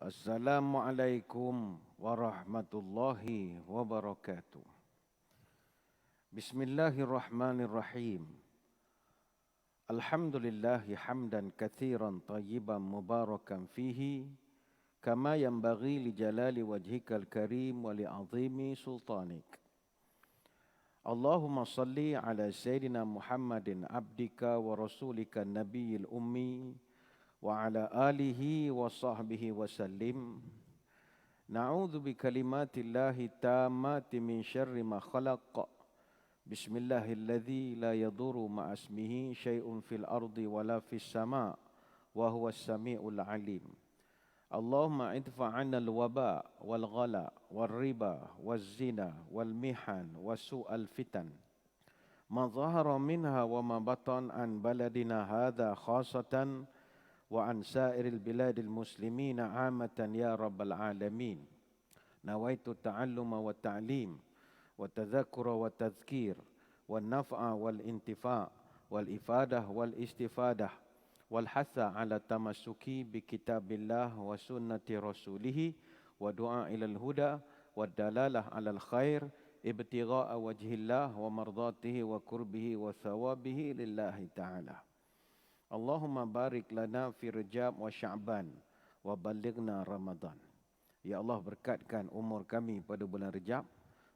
Assalamualaikum warahmatullahi wabarakatuh. Bismillahirrahmanirrahim. Alhamdulillahi hamdan kathiran tayyiban mubarakan fihi kama yanbaghi li jalali wajhikal karim wa li azimi sultanik. Allahumma salli ala sayyidina Muhammadin abdika wa rasulika nabiyil ummi wa ala alihi wa sahbihi wa sallim. Na'udzu bi kalimatillahi tammati min syarri ma khalaq. Bismillahilladzi la yadurru ma'a ismihi syai'un fil ardi wala fis sama' wa huwas samiul alim. Allahumma idfa 'anna al-waba wal ghala wal riba waz zina wal mihan wasu'al fitan. Ma dhahara minha wa ma batan an baladina hadha khasatan wa an sa'iril biladil muslimina 'amatan ya rabbal alamin. Nawaitu ta'alluma wa ta'lim wa tadhakkura wa tadhkir wa naf'a wal intifa' wal ifadah wal istifadah wal hatha 'ala tamassuki bi kitabillah wa sunnati rasulih wa du'a ilal huda wa dalalah 'alal khair ibtigha'a wajhillah wa mardatihi wa qurbihi wa thawabihi lillahi ta'ala. Allahumma barik lana fi Rajab wa Sya'ban wa balighna Ramadan. Ya Allah, berkatkan umur kami pada bulan Rajab,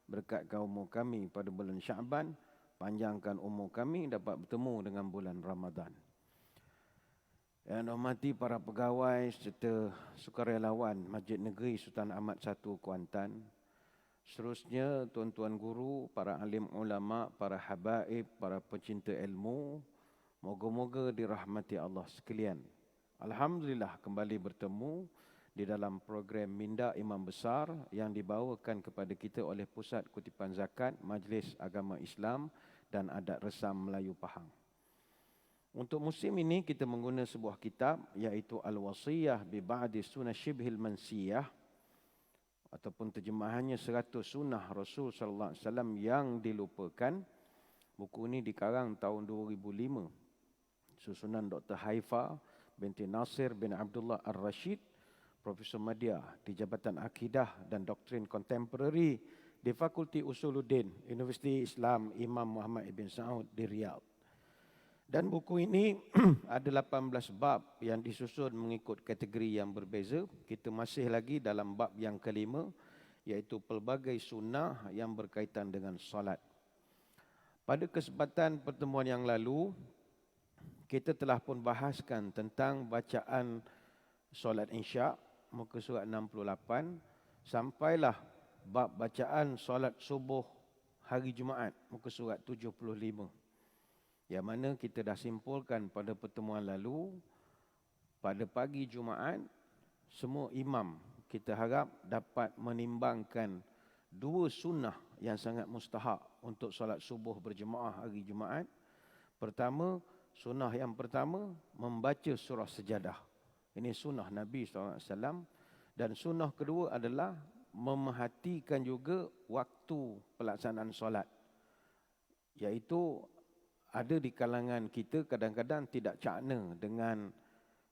berkatkan umur kami pada bulan Sya'ban, panjangkan umur kami dapat bertemu dengan bulan Ramadan. Yang hormati para pegawai serta sukarelawan Masjid Negeri Sultan Ahmad I Kuantan. Seterusnya tuan-tuan guru, para alim ulama, para habaib, para pecinta ilmu, moga-moga dirahmati Allah sekalian. Alhamdulillah kembali bertemu di dalam program Minda Imam Besar yang dibawakan kepada kita oleh Pusat Kutipan Zakat, Majlis Agama Islam dan Adat Resam Melayu Pahang. Untuk musim ini kita menggunakan sebuah kitab iaitu Al-Wasiyah bi Ba'di Sunnah Shibhil Mansiyah ataupun terjemahannya 100 sunnah Rasul sallallahu alaihi wasallam yang dilupakan. Buku ini dikarang tahun 2005. Susunan Dr. Haifa binti Nasir bin Abdullah Ar-Rashid, Profesor Madya di Jabatan Akidah dan Doktrin Kontemporari di Fakulti Usuluddin, Universiti Islam Imam Muhammad Ibn Saud di Riyadh. Dan buku ini ada 18 bab yang disusun mengikut kategori yang berbeza. Kita masih lagi dalam bab yang kelima, iaitu pelbagai sunnah yang berkaitan dengan solat. Pada kesempatan pertemuan yang lalu, kita telah pun bahaskan tentang bacaan solat Isya' muka surat 68 sampailah bab bacaan solat subuh hari Jumaat muka surat 75. Yang mana kita dah simpulkan pada pertemuan lalu, pada pagi Jumaat semua imam kita harap dapat menimbangkan dua sunnah yang sangat mustahak untuk solat subuh berjemaah hari Jumaat. Sunnah yang pertama, membaca surah sejadah. Ini sunnah Nabi SAW. Dan sunnah kedua adalah memerhatikan juga waktu pelaksanaan solat. Iaitu ada di kalangan kita kadang-kadang tidak cakna dengan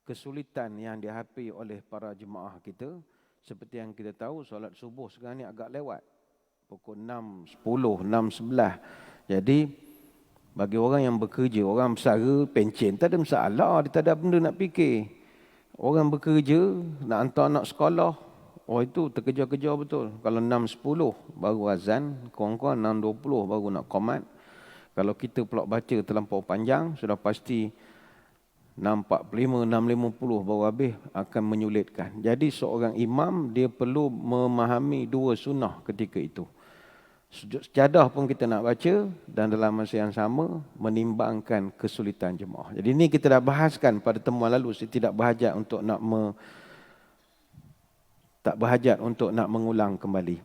kesulitan yang dihadapi oleh para jemaah kita. Seperti yang kita tahu, solat subuh sekarang ni agak lewat. Pukul 6.10, 6.11. Jadi, bagi orang yang bekerja, orang bersara, pencen, tak ada masalah, dia tak ada benda nak fikir. Orang bekerja, nak hantar anak sekolah, itu terkejar-kejar betul. Kalau 6.10 baru azan, kurang-kurang 6.20 baru nak qomat. Kalau kita pula baca terlampau panjang, sudah pasti 6.45, 6.50 baru habis, akan menyulitkan. Jadi seorang imam, dia perlu memahami dua sunnah ketika itu. Sejadah pun kita nak baca dan dalam masa yang sama menimbangkan kesulitan jemaah. Jadi ini kita dah bahaskan pada temuan lalu. Saya tidak berhajat untuk nak mengulang kembali.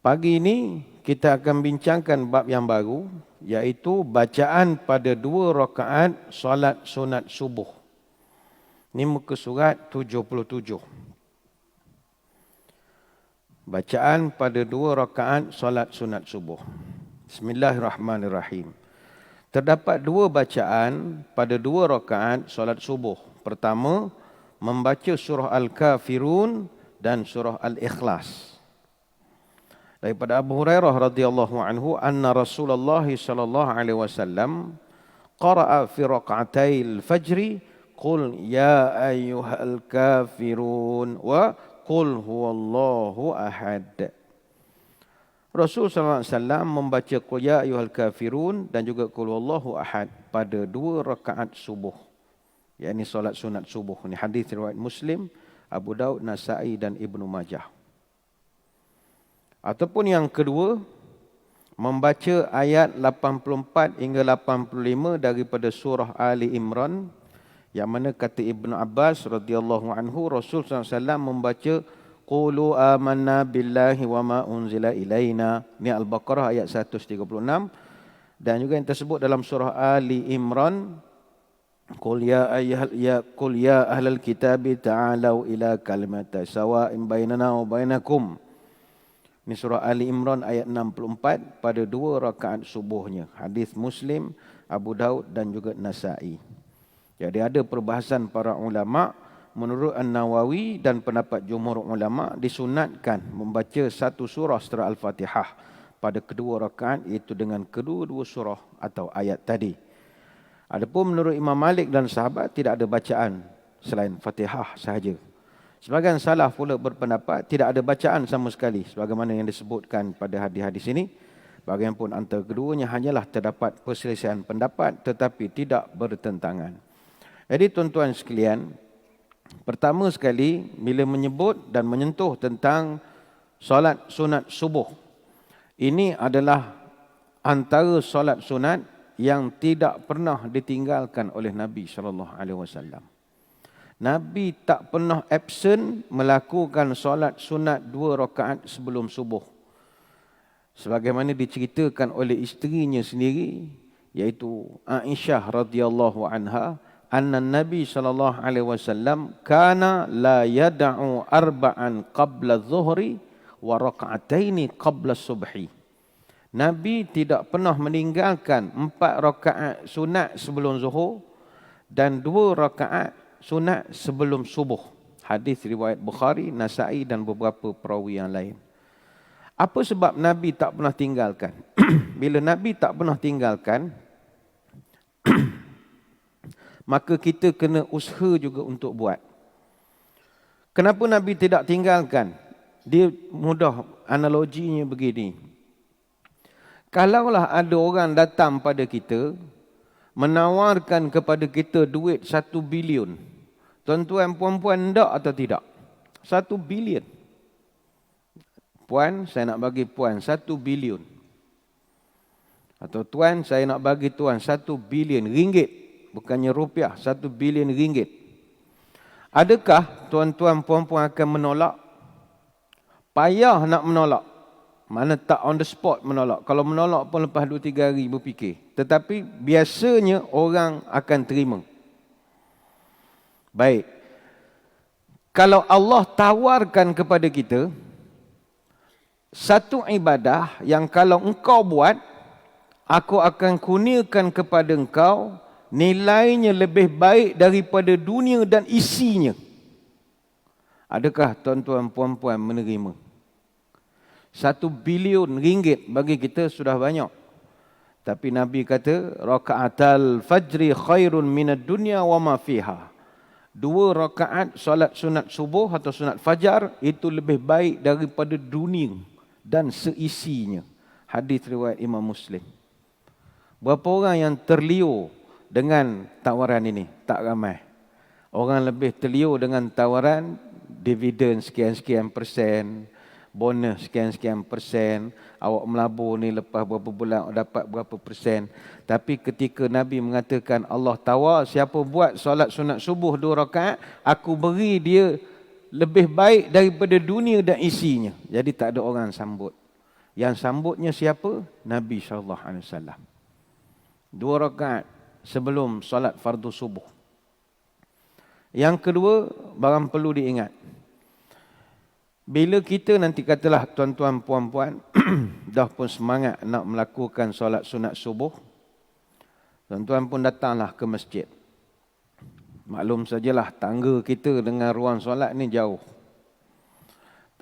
Pagi ini kita akan bincangkan bab yang baru, iaitu bacaan pada 2 rakaat solat sunat subuh. Ini muka surat 77. Bacaan pada 2 rakaat solat sunat subuh. Bismillahirrahmanirrahim. Terdapat 2 bacaan pada 2 rakaat solat subuh. Pertama, membaca surah Al-Kafirun dan surah Al-Ikhlas. Daripada Abu Hurairah radhiyallahu anhu, anna Rasulullah sallallahu alaihi wasallam qara'a fi raq'atai al-fajr qul ya ayyuhal kafirun wa qul huwallahu ahad. Rasul sallallahu alaihi wasallam membaca qul ya ayyuhal kafirun dan juga qul huwallahu ahad pada 2 rakaat subuh. Yakni solat sunat subuh. Ini hadis riwayat Muslim, Abu Daud, Nasa'i dan Ibnu Majah. Ataupun yang kedua, membaca ayat 84 hingga 85 daripada surah Ali Imran, yang mana kata Ibnu Abbas radhiyallahu anhu, Rasul SAW membaca qulu amanna billahi wa ma unzila ilaina. Ini Al-Baqarah ayat 136. Dan juga yang tersebut dalam surah Ali Imran, qul ya ahlal kitabi ta'alau ila kalimatin sawa'in bainana wa bainakum. Ini surah Ali Imran ayat 64 pada 2 rakaat subuhnya. Hadis Muslim, Abu Daud dan juga Nasa'i. Jadi ada perbahasan para ulama, menurut An-Nawawi dan pendapat jumhur ulama, disunatkan membaca satu surah setelah Al-Fatihah pada kedua rakaat, iaitu dengan kedua-dua surah atau ayat tadi. Adapun menurut Imam Malik dan sahabat, tidak ada bacaan selain Fatihah sahaja. Sebagian salaf pula berpendapat tidak ada bacaan sama sekali, sebagaimana yang disebutkan pada hadis-hadis ini. Bagaimanapun antara keduanya hanyalah terdapat perselisihan pendapat tetapi tidak bertentangan. Jadi tuan-tuan sekalian, pertama sekali bila menyebut dan menyentuh tentang solat sunat subuh, ini adalah antara solat sunat yang tidak pernah ditinggalkan oleh Nabi SAW. Nabi tak pernah absen melakukan solat sunat 2 rakaat sebelum subuh. Sebagaimana diceritakan oleh isterinya sendiri, iaitu Aisyah radhiyallahu anha, anna Nabi sallallahu alaihi wasallam kana la yad'u arba'an qabla adh-dhuhri wa rak'ataini qabla subhi. Nabi tidak pernah meninggalkan 4 rakaat sunat sebelum zuhur dan 2 rakaat sunat sebelum subuh. Hadis riwayat Bukhari, Nasa'i dan beberapa perawi yang lain. Apa sebab Nabi tak pernah tinggalkan? Bila Nabi tak pernah tinggalkan, maka kita kena usaha juga untuk buat. Kenapa Nabi tidak tinggalkan? Dia mudah, analoginya begini. Kalaulah ada orang datang pada kita, menawarkan kepada kita duit 1 bilion. Tuan-tuan puan-puan nak atau tidak? 1 bilion. Puan, saya nak bagi puan 1 bilion. Atau tuan, saya nak bagi tuan 1 bilion ringgit. Bukannya rupiah, 1 bilion ringgit. Adakah tuan-tuan puan-puan akan menolak? Payah nak menolak. Mana tak on the spot menolak. Kalau menolak pun lepas 2-3 hari berfikir. Tetapi biasanya orang akan terima. Baik. Kalau Allah tawarkan kepada kita satu ibadah yang kalau engkau buat, aku akan kurniakan kepada engkau nilainya lebih baik daripada dunia dan isinya. Adakah tuan-tuan puan-puan menerima? 1 bilion ringgit bagi kita sudah banyak. Tapi Nabi kata, raka'atal fajri khairun minad dunya wa ma fiha. 2 rakaat solat sunat subuh atau sunat fajar itu lebih baik daripada dunia dan seisinya. Hadis riwayat Imam Muslim. Berapa orang yang terliur dengan tawaran ini? Tak ramai. Orang lebih terliur dengan tawaran dividen sekian-sekian persen, bonus sekian-sekian persen, awak melabur ni lepas berapa bulan dapat berapa persen. Tapi ketika Nabi mengatakan Allah tawar, siapa buat solat sunat subuh 2 rakaat, aku beri dia lebih baik daripada dunia dan isinya. Jadi tak ada orang sambut. Yang sambutnya siapa? Nabi SAW. 2 rakaat sebelum solat fardu subuh. Yang kedua, barang perlu diingat. Bila kita nanti katalah tuan-tuan puan-puan dah pun semangat nak melakukan solat sunat subuh, tuan-tuan pun datanglah ke masjid. Maklum sajalah tangga kita dengan ruang solat ni jauh.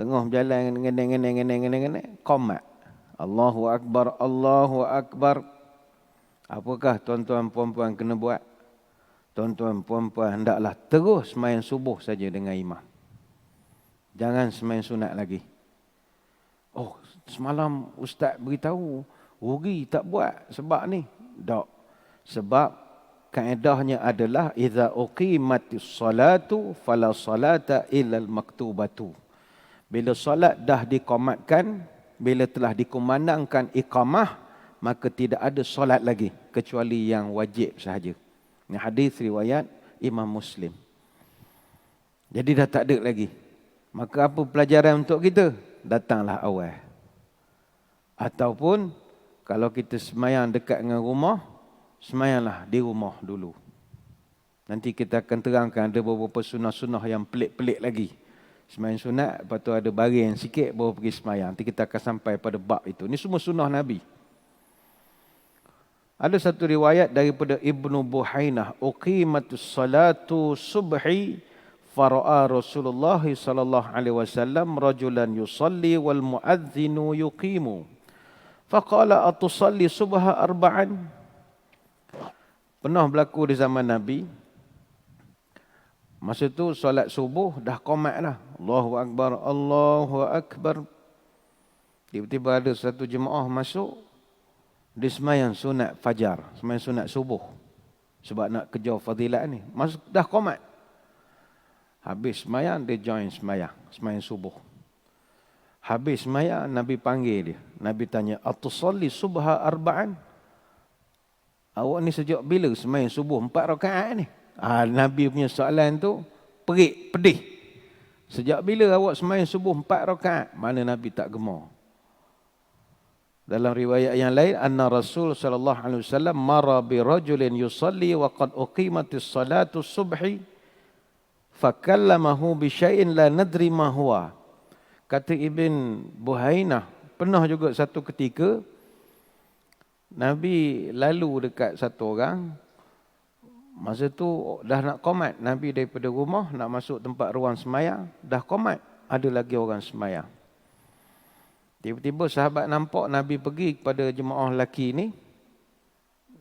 Tengah berjalan ngeneng, qomat. Allahu Akbar, Allahu Akbar. Apakah tuan-tuan puan-puan kena buat? Tuan-tuan puan-puan hendaklah terus sembahyang subuh saja dengan imam. Jangan sembahyang sunat lagi. Oh, semalam ustaz beritahu, rugi tak buat sebab ni. Tak. Sebab kaedahnya adalah idza uqimatis salatu fala salata illal maktubatu. Bila solat dah diqamatkan, bila telah dikumandangkan iqamah, maka tidak ada solat lagi kecuali yang wajib sahaja. Ini hadis riwayat Imam Muslim. Jadi dah tak ada lagi. Maka apa pelajaran untuk kita? Datanglah awal. Ataupun kalau kita sembahyang dekat dengan rumah, sembahyanglah di rumah dulu. Nanti kita akan terangkan ada beberapa sunnah-sunnah yang pelik-pelik lagi. Sembahyang sunat, lepas tu ada baring sikit baru pergi sembahyang. Nanti kita akan sampai pada bab itu. Ini semua sunnah Nabi. Ada satu riwayat daripada Ibnu Buhainah, uqimatus salatu subhi fara'a Rasulullah sallallahu alaihi wasallam rajulan yusalli wal muadzinu yuqimu. Faqala atusalli subha arba'an. Pernah berlaku di zaman Nabi. Masa tu solat subuh dah qomat lah. Allahu Akbar, Allahu Akbar. Tiba-tiba ada satu jemaah masuk. Dia sembahyang sunat fajar, sembahyang sunat subuh. Sebab nak kejar fadilat ni. Masuk dah qomat. Habis sembahyang, dia join sembahyang subuh. Habis sembahyang, Nabi panggil dia. Nabi tanya, atusalli subha arba'an? Awak ni sejak bila sembahyang subuh 4 rakaat ni? Nabi punya soalan tu perik, pedih. Sejak bila awak sembahyang subuh 4 rakaat? Mana Nabi tak gemar. Dalam riwayat yang lain, anna Rasul sallallahu alaihi wasallam mara bi rajulin yusalli wa qad uqimatis salatu subhi fakallamahu bi syai'in la nadri ma huwa. Kata Ibn Buhainah, pernah juga satu ketika Nabi lalu dekat satu orang. Masa tu dah nak qomat. Nabi daripada rumah nak masuk tempat ruang sembahyang, dah qomat. Ada lagi orang sembahyang. Tiba-tiba sahabat nampak Nabi pergi kepada jemaah lelaki ni.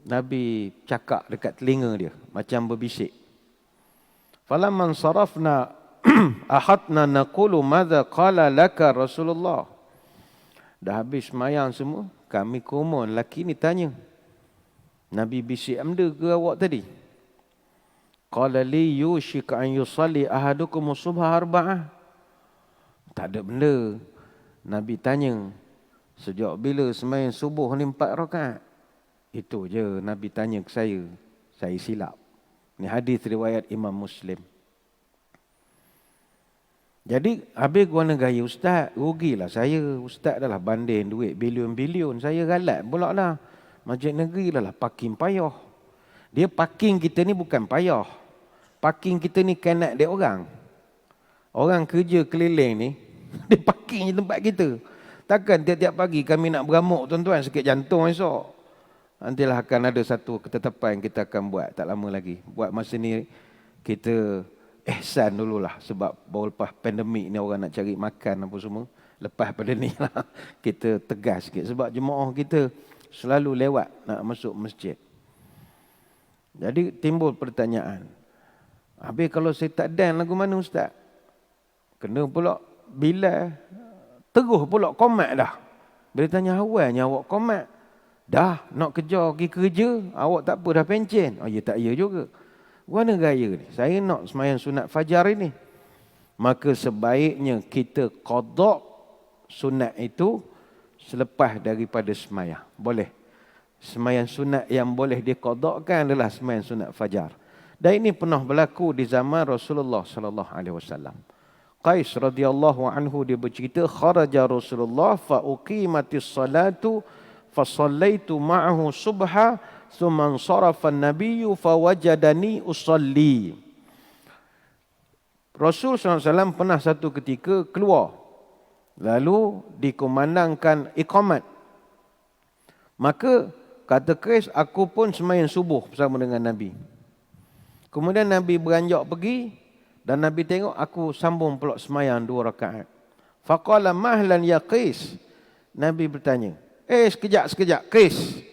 Nabi cakap dekat telinga dia, macam berbisik. Falamman sarafna ahadna naqulu madza qala laka Rasulullah. Dah habis sembahyang semua, kami kumun lelaki ni tanya, Nabi bisik amda ke awak tadi? Qala li yushik an yusalli ahadukum subha arba'ah. Tak ada benda. Nabi tanya, sejak bila sembahyang subuh ni 4 rakaat? Itu je Nabi tanya ke saya. Saya silap. Ni hadis riwayat Imam Muslim. Jadi habis guna gaya ustaz, rugilah saya. Ustaz dah lah banding duit bilion-bilion. Saya galat pula lah. Masjid negeri lah parking payah. Dia parking kita ni bukan payah. Parking kita ni kanat dia orang. Orang kerja keliling ni, dia parking di tempat kita. Takkan tiap-tiap pagi kami nak beramuk tuan-tuan, sakit jantung esok. Nantilah akan ada satu ketetapan yang kita akan buat tak lama lagi. Buat masa ni kita ihsan dululah. Sebab baru lepas pandemik ni orang nak cari makan apa semua. Lepas pada ni lah kita tegas sikit. Sebab jemaah kita selalu lewat nak masuk masjid. Jadi timbul pertanyaan. Habis kalau saya tak dan lagu mana ustaz? Kena pula bila terus pula qomat dah. Bila tanya awalnya awak qomat. Dah nak kejar pergi kerja, awak tak apa dah pencen. Oh ya tak ya juga. Mana gaya ni? Saya nak sembahyang sunat fajar ini. Maka sebaiknya kita qada sunat itu selepas daripada sembahyang. Boleh. Sembahyang sunat yang boleh diqadakan adalah sembahyang sunat fajar. Dan ini pernah berlaku di zaman Rasulullah sallallahu alaihi wasallam. Qais radhiyallahu anhu dia bercerita, kharaja Rasulullah fa uqimatis salatu fa sallaitu ma'ahu subha thumma sarafa an-nabiyyu fa wajadani usalli. Rasul sallallahu alaihi wasallam pernah satu ketika keluar lalu dikumandangkan iqamat. Maka kata Qais, aku pun sembahyang subuh bersama dengan Nabi. Kemudian Nabi beranjak pergi dan Nabi tengok aku sambung pula sembahyang 2 rakaat. Faqala mahlan ya Qais. Nabi bertanya, sekejap Qais.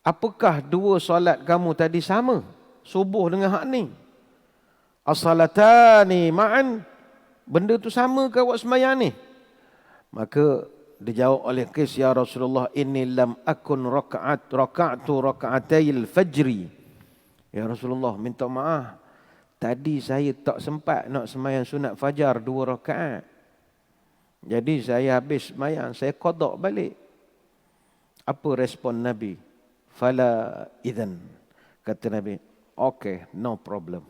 Apakah dua solat kamu tadi sama? Subuh dengan hak ni. As-salatani ma'an. Benda tu sama ke awak sembahyang ni? Maka dijawab oleh Qais, ya Rasulullah, inni lam akun raka'tu raka'atayil fajri. Ya Rasulullah, minta maaf. Tadi saya tak sempat nak sembahyang sunat fajar 2 rakaat. Jadi saya habis sembahyang, saya qada balik. Apa respon Nabi? Fala idzan. Kata Nabi, okay, no problem.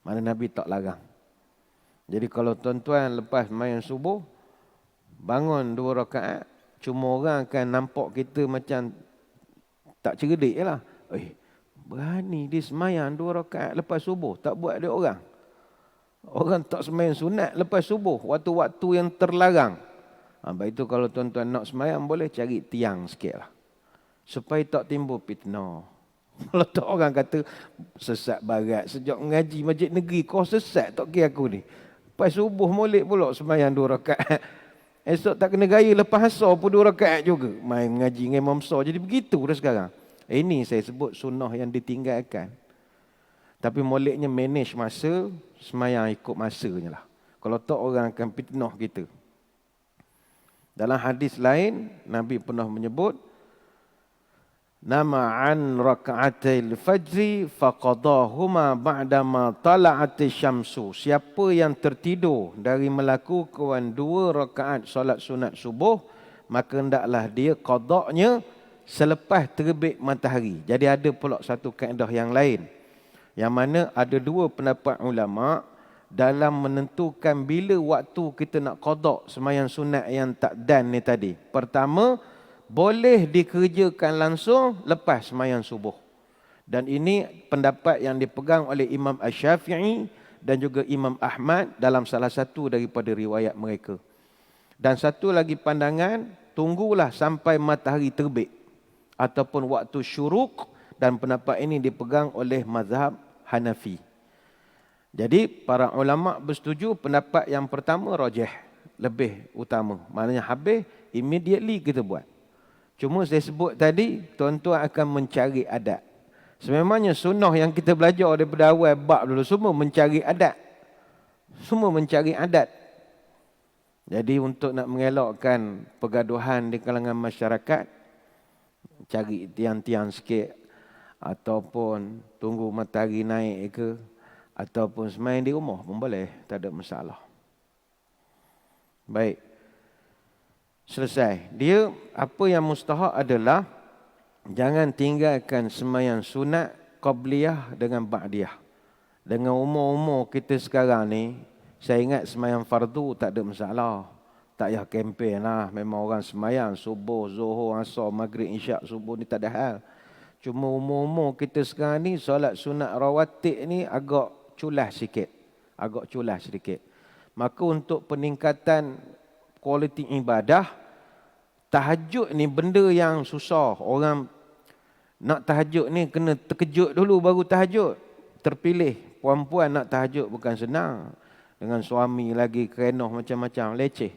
Mana Nabi tak larang. Jadi kalau tuan-tuan lepas sembahyang subuh, bangun 2 rakaat, cuma orang akan nampak kita macam tak cerdik lah. Berani dia sembahyang 2 rakaat lepas subuh, tak buat dia orang. Orang tak sembahyang sunat lepas subuh, waktu-waktu yang terlarang. Baik itu kalau tuan-tuan nak sembahyang, boleh cari tiang sikit lah. Supaya tak timbul fitnah. Kalau tak orang kata, sesat barat, sejak mengaji masjid negeri, kau sesat tak kira aku ni. Lepas subuh molek pula sembahyang 2 rakaat. Esok tak kena gaya lepas asar pun 2 rakaat juga. Main mengaji dengan Imam Besar. Jadi begitu dah sekarang. Ini saya sebut sunnah yang ditinggalkan. Tapi moleknya manage masa, sembahyang ikut masanya lah. Kalau tak orang akan fitnah kita. Dalam hadis lain, Nabi pernah menyebut, nama an raka'atil fajri faqadahuma ba'dama tala'ati syamsu. Siapa yang tertidur dari melakukan 2 rakaat solat sunat subuh, maka hendaklah dia qadanya selepas terbit matahari. Jadi ada pula satu kaedah yang lain, yang mana ada 2 pendapat ulama dalam menentukan bila waktu kita nak qada sembahyang sunat yang tak dan ni tadi. Pertama, boleh dikerjakan langsung lepas sembahyang subuh. Dan ini pendapat yang dipegang oleh Imam Asy-Syafi'i dan juga Imam Ahmad dalam salah satu daripada riwayat mereka. Dan satu lagi pandangan, tunggulah sampai matahari terbit ataupun waktu syuruk, dan pendapat ini dipegang oleh mazhab Hanafi. Jadi para ulama bersetuju pendapat yang pertama rajih, lebih utama. Maknanya habis, immediately kita buat. Cuma saya sebut tadi, tuan-tuan akan mencari adat. Sememangnya sunnah yang kita belajar daripada awal bab dulu, semua mencari adat. Semua mencari adat. Jadi untuk nak mengelakkan pergaduhan di kalangan masyarakat, cari tiang-tiang sikit, ataupun tunggu matahari naik ke, ataupun sembahyang di rumah pun boleh, tak ada masalah. Baik. Selesai. Dia apa yang mustahak adalah jangan tinggalkan sembahyang sunat qabliyah dengan ba'diyah. Dengan umur-umur kita sekarang ni, saya ingat sembahyang fardu tak ada masalah. Tak payah kempen lah. Memang orang sembahyang subuh, zuhur, asar, maghrib, isyak, subuh ni tak ada hal. Cuma umur-umur kita sekarang ni, solat sunat rawatib ni agak culas sikit. Agak culas sedikit. Maka untuk peningkatan kualiti ibadah, tahajud ni benda yang susah. Orang nak tahajud ni kena terkejut dulu baru tahajud. Terpilih. Puan-puan nak tahajud bukan senang. Dengan suami lagi kerenah macam-macam, leceh.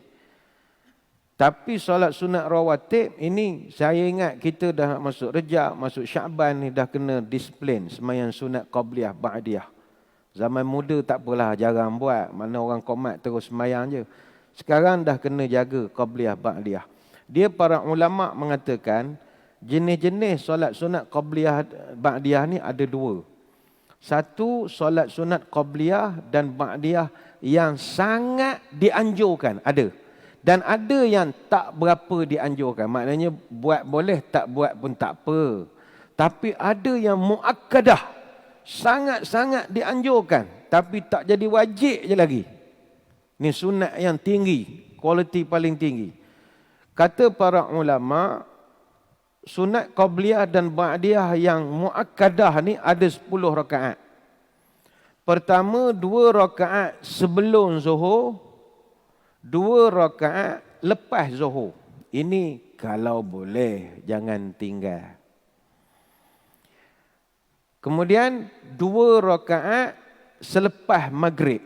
Tapi solat sunat rawatib ini, saya ingat kita dah masuk Rejab, masuk Syaban ni dah kena disiplin sembahyang sunat qabliyah, ba'diyah. Zaman muda tak apalah, jarang buat. Mana orang komat terus sembahyang je. Sekarang dah kena jaga qabliyah, ba'diyah. Dia para ulama mengatakan jenis-jenis solat sunat qabliyah, ba'diyah ni ada 2. Satu, solat sunat qabliyah dan ba'diyah yang sangat dianjurkan, ada. Dan ada yang tak berapa dianjurkan. Maknanya buat boleh, tak buat pun tak apa. Tapi ada yang muakkadah, sangat-sangat dianjurkan, tapi tak jadi wajib je lagi. Ni sunat yang tinggi, kualiti paling tinggi. Kata para ulama, sunat qabliyah dan ba'diyah yang muakkadah ni ada 10 rakaat. Pertama, 2 rakaat sebelum zuhur, 2 rakaat lepas zuhur. Ini kalau boleh, jangan tinggal. Kemudian 2 rakaat selepas maghrib.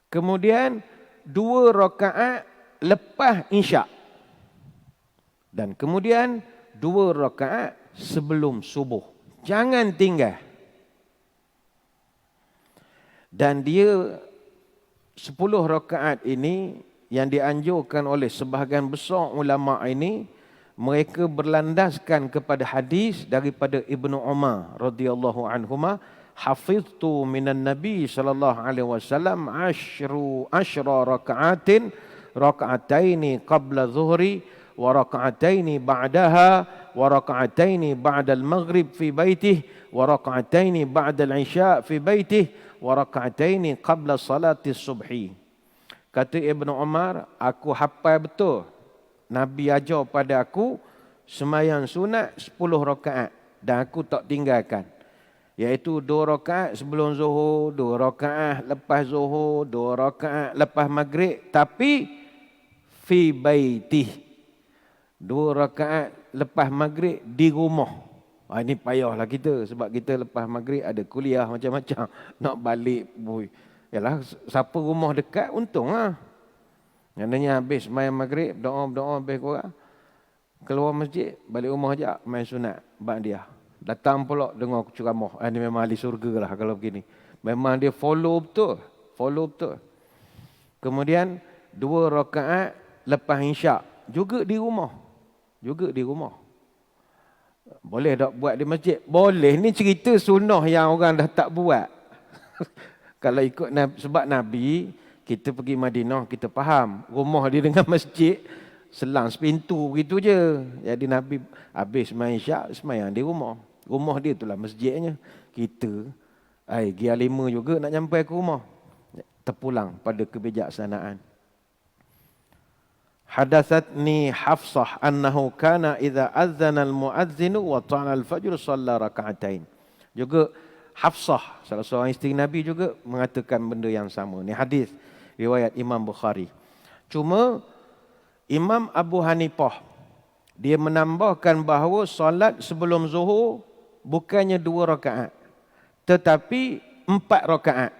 Kemudian 2 rakaat lepas isyak. Dan kemudian 2 rakaat sebelum subuh. Jangan tinggal. Dan dia 10 rakaat ini yang dianjurkan oleh sebahagian besar ulama ini, mereka berlandaskan kepada hadis daripada Ibnu Umar radhiyallahu anhuma, hafiztu minan nabi sallallahu alaihi wasallam ashra raka'ataini qabla zuhri wa raka'ataini ba'daha wa raka'ataini ba'da al-maghrib fi baitihi wa raka'ataini ba'da al-isya fi baitihi wa raka'ataini qabla salati subhi. Kata Ibnu Umar, aku hafal betul. Nabi ajar pada aku sembahyang sunat 10 rakaat dan aku tak tinggalkan. Iaitu 2 rakaat sebelum zuhur, 2 rakaat lepas zuhur, 2 rakaat lepas maghrib. Tapi fi baitih, 2 rakaat lepas maghrib di rumah. Ini payahlah kita sebab kita lepas maghrib ada kuliah macam-macam. Nak balik, yalah, siapa rumah dekat untung lah. Yang habis main maghrib, doa-doa habis korang. Keluar masjid, balik rumah je main sunat ba'diyah. Datang pula dengar ceramah. Ini memang ahli surga lah kalau begini. Memang dia follow betul. Kemudian 2 rakaat lepas isyak. Juga di rumah. Boleh tak buat di masjid? Boleh. Ni cerita sunnah yang orang dah tak buat. Kalau ikut Nabi, sebab Nabi, kita pergi Madinah, kita faham. Rumah dia dengan masjid, selang sepintu begitu je. Jadi Nabi habis main isyak, semayang di rumah. Rumah dia itulah masjidnya. Kita, gia 5 juga nak sampai ke rumah. Terpulang pada kebijaksanaan. Hadatsatni Hafsah annahu kana idza azzana al-muadzinu wa ta'ala al-fajr shalla raka'atain. Juga Hafsah, salah seorang isteri Nabi juga mengatakan benda yang sama. Ni hadis riwayat Imam Bukhari. Cuma Imam Abu Hanifah dia menambahkan bahawa solat sebelum zuhur bukannya 2 rakaat, tetapi 4 rakaat.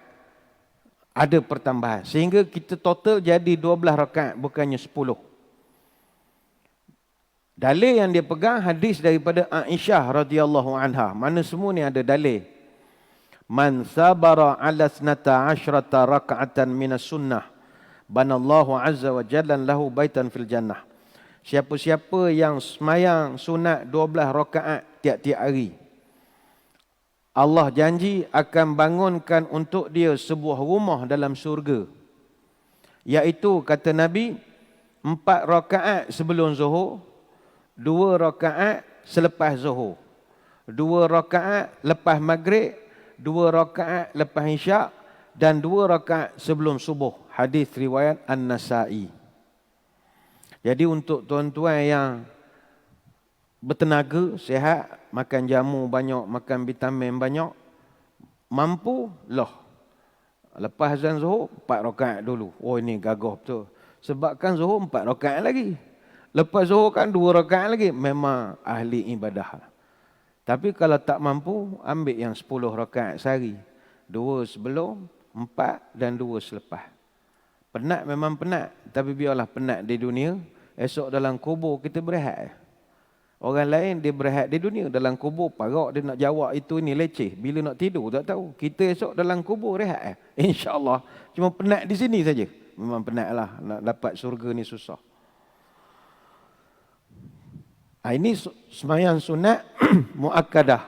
Ada pertambahan. Sehingga kita total jadi 12 rakaat, bukannya 10. Dalil yang dia pegang hadis daripada Aisyah radhiyallahu anha. Mana semua ni ada dalil. Man sabara ala 12 raka'atan minas sunnah, banallahu azza wa jalla lahu baitan fil jannah. Siapa-siapa yang semayang sunat 12 rakaat tiap-tiap hari, Allah janji akan bangunkan untuk dia sebuah rumah dalam syurga. Iaitu, kata Nabi, 4 rakaat sebelum zuhur, 2 rakaat selepas zuhur, 2 rakaat lepas maghrib, 2 rakaat lepas isyak, dan 2 rakaat sebelum subuh. Hadis riwayat An-Nasa'i. Jadi untuk tuan-tuan yang bertenaga, sihat, makan jamu banyak, makan vitamin banyak, mampu lah. Lepas azan zuhur, 4 rakaat dulu. Oh, ini gagah betul. Sebab kan zuhur 4 rakaat lagi. Lepas zuhur kan 2 rakaat lagi. Memang ahli ibadah. Tapi kalau tak mampu, ambil yang 10 rakaat sehari. 2 sebelum, 4 dan 2 selepas. Penat memang penat. Tapi biarlah penat di dunia. Esok dalam kubur kita berehat. Orang lain dia berehat di dunia. Dalam kubur parak dia nak jawab itu ini leceh. Bila nak tidur tak tahu. Kita esok dalam kubur rehat. InsyaAllah. Cuma penat di sini saja. Memang penat lah. Nak dapat surga ni susah. Ini sembahyang sunat muakkadah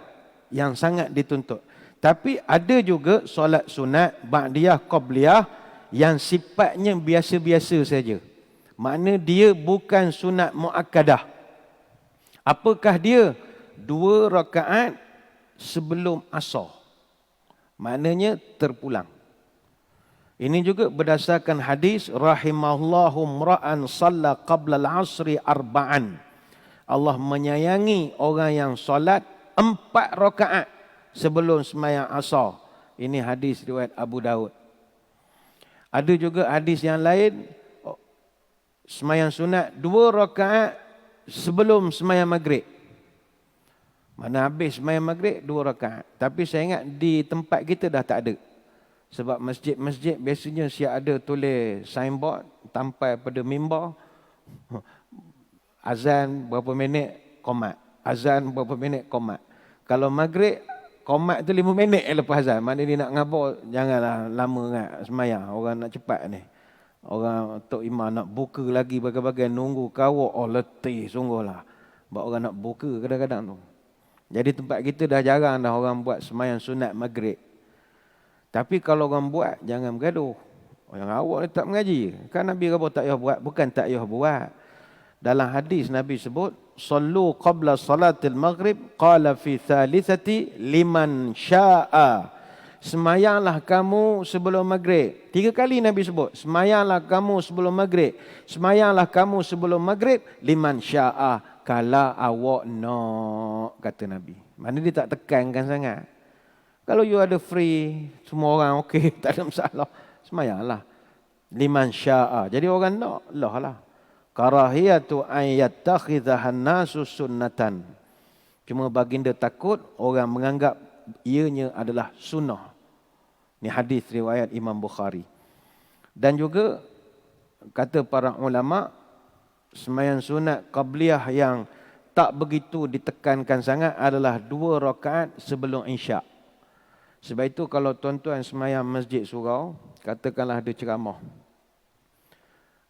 yang sangat dituntut. Tapi ada juga solat sunat ba'diyah qabliyah yang sifatnya biasa-biasa saja. Makna dia bukan sunat muakkadah. Apakah dia? 2 rakaat sebelum asar. Maknanya terpulang. Ini juga berdasarkan hadis rahimallahu mra'an shalla qabla al-'asri arba'an. Allah menyayangi orang yang solat 4 rakaat sebelum sembahyang asar. Ini hadis riwayat Abu Daud. Ada juga hadis yang lain, sembahyang sunat 2 rakaat sebelum sembahyang maghrib. Mana habis sembahyang maghrib 2 rakaat. Tapi saya ingat di tempat kita dah tak ada. Sebab masjid-masjid biasanya siap ada tulis signboard tampai pada mimbar. Azan berapa minit, qomat. Azan berapa minit, qomat. Kalau maghrib, qomat tu 5 minit lepas azan. Mana dia nak ngabur, janganlah lama sangat semayang. Orang nak cepat ni. Orang Tok Imam nak buka lagi bagian-bagian nunggu kawak. Oh letih sungguhlah. Sebab orang nak buka kadang-kadang tu. Jadi tempat kita dah jarang dah orang buat semayang sunat maghrib. Tapi kalau orang buat, jangan bergaduh. Yang awak ni tak mengaji. Kan Nabi kata tak payah buat. Bukan tak payah buat. Dalam hadis Nabi sebut, Sallu qabla salatil maghrib, qala fi thalithati liman sya'a. Semayanglah kamu sebelum maghrib. 3 kali Nabi sebut. Semayanglah kamu sebelum maghrib. Semayanglah kamu sebelum maghrib, liman sya'a. Kalau awak nak, kata Nabi. Mana dia tak tekankan sangat. Kalau you ada free, semua orang okey, tak ada masalah. Semayanglah. Liman sya'a. Jadi orang nak, lah. Karahiyatu an yattakhidhahan nasu sunnatan. Cuma baginda takut orang menganggap ianya adalah sunnah. Ini hadis riwayat Imam Bukhari. Dan juga kata para ulama, sembahyang sunat qabliyah yang tak begitu ditekankan sangat adalah 2 rakaat sebelum isyak. Sebab itu kalau tuan-tuan sembahyang masjid surau, katakanlah ada ceramah.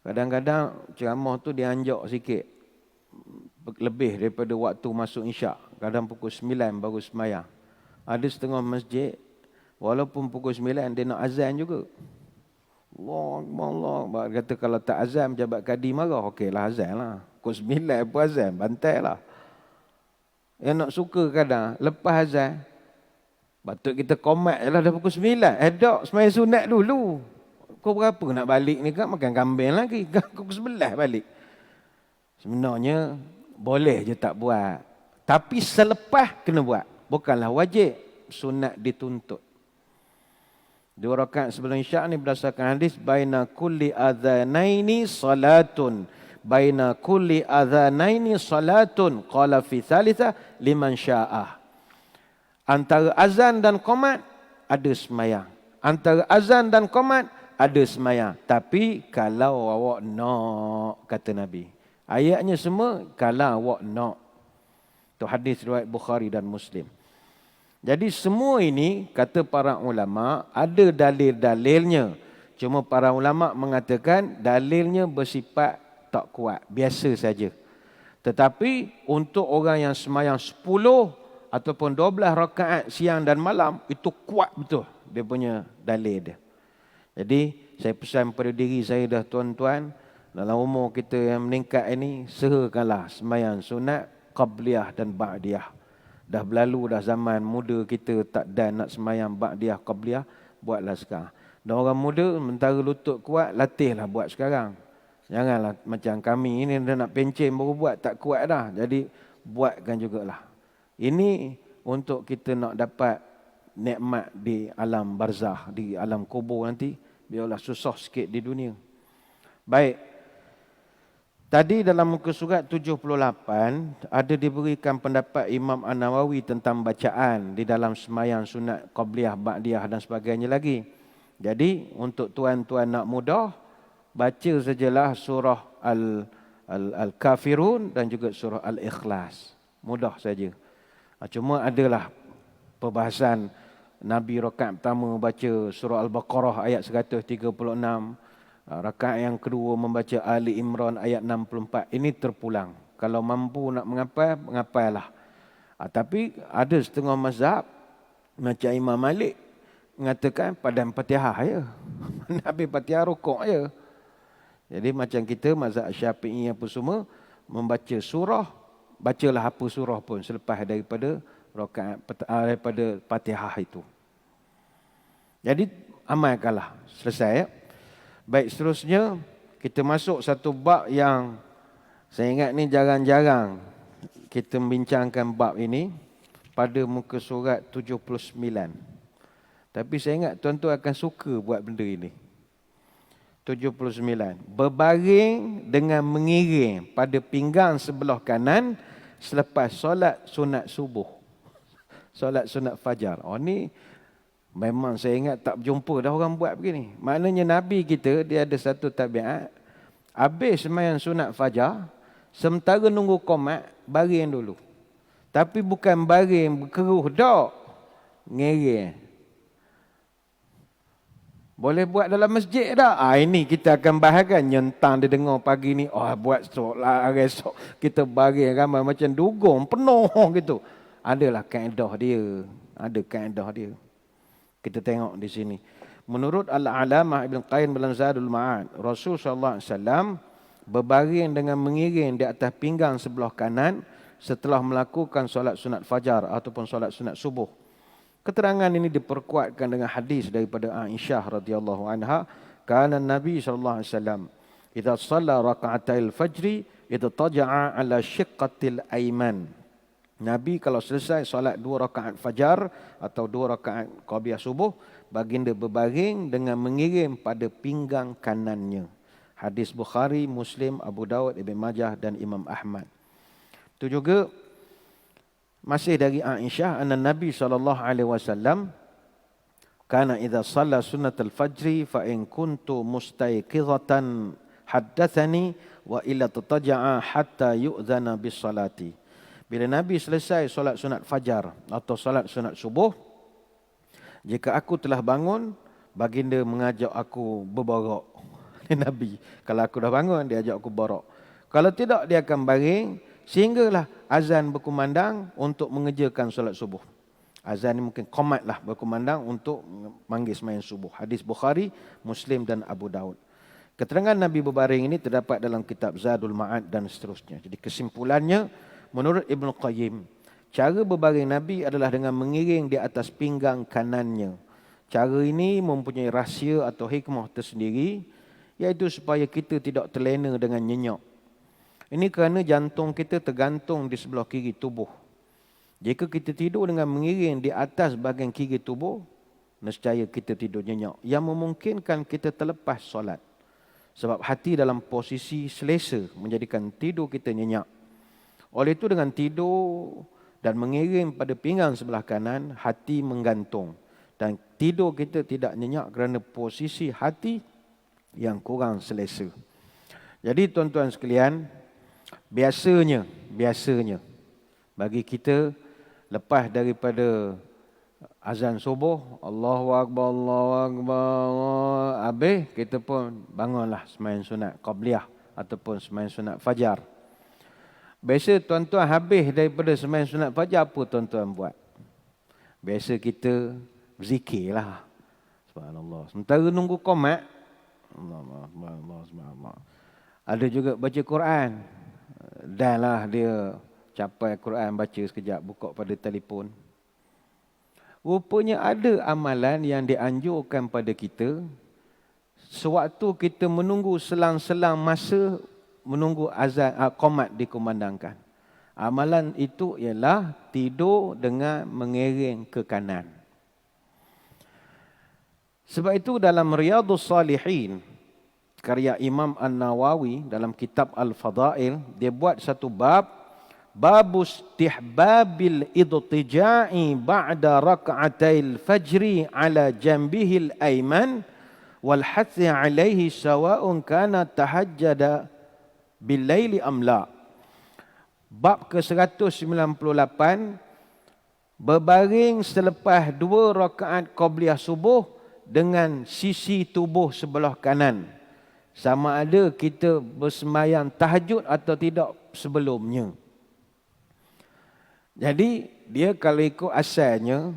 Kadang-kadang ceramah tu dianjak sikit. Lebih daripada waktu masuk isyak. Kadang pukul 9 baru sembahyang. Ada setengah masjid, walaupun pukul 9 dia nak azan juga. Allah. Kata kalau tak azan, pejabat kadi marah. Okeylah azan lah. Pukul 9 pun azan, bantai lah. Yang nak suka kadang, lepas azan, patut kita komat je lah dah pukul 9. Tak, sembahyang sunat dulu. Kau berapa nak balik ni kan? Makan kambing lagi. Pukul 11 balik. Sebenarnya, boleh je tak buat. Tapi selepas kena buat. Bukanlah wajib. Sunat dituntut. 2 rakaat sebelum isyak ni berdasarkan hadis. Baina kulli adhanaini salatun. Baina kulli adhanaini salatun. Qala fi thalitha liman sya'ah. Antara azan dan qomat ada semayang. Antara azan dan qomat ada semayang. Tapi kalau awak nak, kata Nabi. Ayatnya semua kalau awak nak. Itu hadis riwayat Bukhari dan Muslim. Jadi semua ini, kata para ulama, ada dalil-dalilnya. Cuma para ulama mengatakan dalilnya bersifat tak kuat. Biasa saja. Tetapi untuk orang yang semayang 10 ataupun 12 rakaat siang dan malam, itu kuat betul dia punya dalil dia. Jadi saya pesan pada diri saya dah tuan-tuan, dalam umur kita yang meningkat ini, sehakanlah sembahyang sunat, qabliyah dan ba'diyah. Dah berlalu dah zaman muda kita tak dan nak sembahyang ba'diyah, qabliyah, buatlah sekarang. Dan orang muda, mentara lutut kuat, latihlah buat sekarang. Janganlah macam kami ini dah nak pencen baru buat, tak kuat dah. Jadi buatkan jugalah. Ini untuk kita nak dapat nikmat di alam barzah, di alam kubur nanti, biarlah susah sikit di dunia. Baik. Tadi dalam muka surat 78 ada diberikan pendapat Imam An-Nawawi tentang bacaan di dalam sembahyang sunat qabliyah, ba'diyah dan sebagainya lagi. Jadi untuk tuan-tuan nak mudah, baca sajalah surah Al-Kafirun dan juga surah Al-Ikhlas. Mudah saja. Cuma adalah perbahasan Nabi rakaat pertama baca surah Al-Baqarah ayat 136. Rakaat yang kedua membaca Ali Imran ayat 64. Ini terpulang. Kalau mampu nak menghafal, menghafallah. Tapi ada setengah mazhab macam Imam Malik mengatakan pada Fatihah ya. Nabi Fatihah rukuk ya. Jadi macam kita mazhab Syafi'i apa semua membaca surah, bacalah apa surah pun selepas daripada rakaat daripada Fatihah itu. Jadi amalkanlah. Selesai ya. Baik, seterusnya kita masuk satu bab yang saya ingat ni jarang-jarang kita membincangkan bab ini pada muka surat 79. Tapi saya ingat tuan-tuan akan suka buat benda ini. 79. Berbaring dengan mengiring pada pinggang sebelah kanan selepas solat sunat subuh. Solat sunat fajar. Oh ni Memang saya ingat tak berjumpa dah orang buat begini. Maknanya Nabi kita, dia ada satu tabiat. Habis sembahyang sunat fajar, sementara nunggu qomat, baring dulu. Tapi bukan baring berkeruh dak. Ngereng. Boleh buat dalam masjid tak? Ini kita akan bahagian nyentang dia dengar pagi ni. Buat solat esok. Kita baring ramai macam dugong penuh gitu. Adalah kaedah dia. Ada kaedah dia. Kita tengok di sini. Menurut Al-Alamah Ibn Qayyim dalam Zadul Ma'ad, Rasul sallallahu alaihi wasallam berbaring dengan mengiring di atas pinggang sebelah kanan setelah melakukan solat sunat fajar ataupun solat sunat subuh. Keterangan ini diperkuatkan dengan hadis daripada Aisyah radhiyallahu anha, kana Nabi sallallahu alaihi wasallam idza shalla raka'atil fajri idtaja'a ala shiqqatil ayman. Nabi kalau selesai solat 2 rakaat fajar atau 2 rakaat qabliyah subuh, baginda berbaring dengan mengirim pada pinggang kanannya. Hadis Bukhari, Muslim, Abu Daud, Ibn Majah dan Imam Ahmad. Itu juga masih dari Aisyah, anna Nabi SAW kana idza shalla sunnatul fajri fa in kuntu mustayqizatan haddatsani wa illa tataja'a hatta yu'dzana bis salati. Bila Nabi selesai solat sunat fajar atau solat sunat subuh, jika aku telah bangun, baginda mengajak aku berborok. Nabi, kalau aku dah bangun, dia ajak aku borok. Kalau tidak, dia akan baring sehinggalah azan berkumandang untuk mengerjakan solat subuh. Azan ni mungkin qomat lah berkumandang untuk manggil sembahyang subuh. Hadis Bukhari, Muslim dan Abu Daud. Keterangan Nabi berbaring ini terdapat dalam kitab Zadul Ma'ad dan seterusnya. Jadi kesimpulannya, menurut Ibn Qayyim, cara berbaring Nabi adalah dengan mengiring di atas pinggang kanannya. Cara ini mempunyai rahsia atau hikmah tersendiri, iaitu supaya kita tidak terlena dengan nyenyak. Ini kerana jantung kita tergantung di sebelah kiri tubuh. Jika kita tidur dengan mengiring di atas bahagian kiri tubuh, nescaya kita tidur nyenyak, yang memungkinkan kita terlepas solat. Sebab hati dalam posisi selesa menjadikan tidur kita nyenyak. Oleh itu dengan tidur dan mengiring pada pinggang sebelah kanan, hati menggantung. Dan tidur kita tidak nyenyak kerana posisi hati yang kurang selesa. Jadi tuan-tuan sekalian, biasanya bagi kita lepas daripada azan subuh, Allahu Akbar, habis kita pun bangunlah sembahyang sunat qabliyah ataupun sembahyang sunat fajar. Biasa tuan-tuan habis daripada sembahyang sunat fajar, apa tuan-tuan buat? Biasa kita berzikirlah. Subhanallah. Sementara nunggu qomat, Allah. Ada juga baca Quran. Danlah dia capai Quran, baca sekejap, buka pada telefon. Rupanya ada amalan yang dianjurkan pada kita sewaktu kita menunggu selang-selang masa menunggu azan qomat dikumandangkan. Amalan itu ialah tidur dengan mengiring ke kanan. Sebab itu dalam Riyadhus Salihin, karya Imam An-Nawawi dalam kitab Al-Fadail, dia buat satu bab, babus istihbabil idtija'i ba'da rak'atil fajri ala jambihil ayman wal hathi alaihi sawa'un kana tahajjada bil-laili am la. Bab ke-198, berbaring selepas 2 rakaat qabliyah subuh dengan sisi tubuh sebelah kanan. Sama ada kita bersembahyang tahajud atau tidak sebelumnya. Jadi dia kalau ikut asalnya,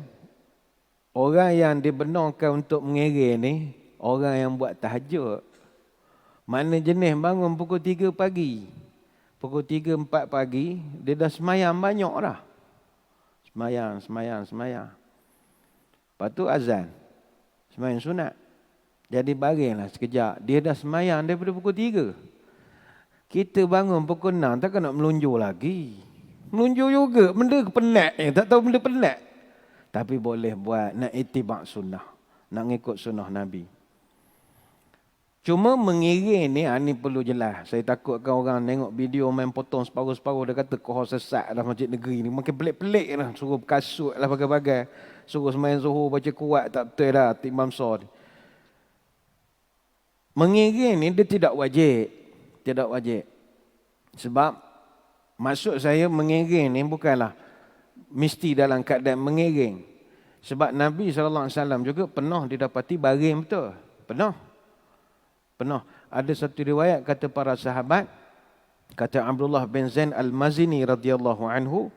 orang yang dibenarkan untuk mengiring ni orang yang buat tahajud. Mana jenis bangun pukul 3 pagi. Pukul 3, 4 pagi, dia dah semayang banyak dah. Semayang. Lepas tu azan. Semayang sunat. Jadi baringlah sekejap. Dia dah semayang daripada pukul 3. Kita bangun pukul 6, takkan nak melunjur lagi. Melunjur juga. Benda penat. Tak tahu benda penat. Tapi boleh buat. Nak itibak sunnah. Nak ngikut sunnah Nabi. Cuma mengiring ni perlu jelas. Saya takutkan orang tengok video main potong separuh-separuh. Dia kata kau sesat dah masjid negeri ni. Makin pelik-pelik lah. Suruh kasut lah bagai-bagai. suruh sembahyang zuhur baca kuat tak betul dah Imam Sor. Mengiring ni dia tidak wajib. Tidak wajib. Sebab maksud saya mengiring ni bukanlah mesti dalam keadaan mengiring. Sebab Nabi SAW juga pernah didapati baring betul. Pernah. Ada satu riwayat kata para sahabat, kata Abdullah bin Zain al-Mazini radhiyallahu anhu,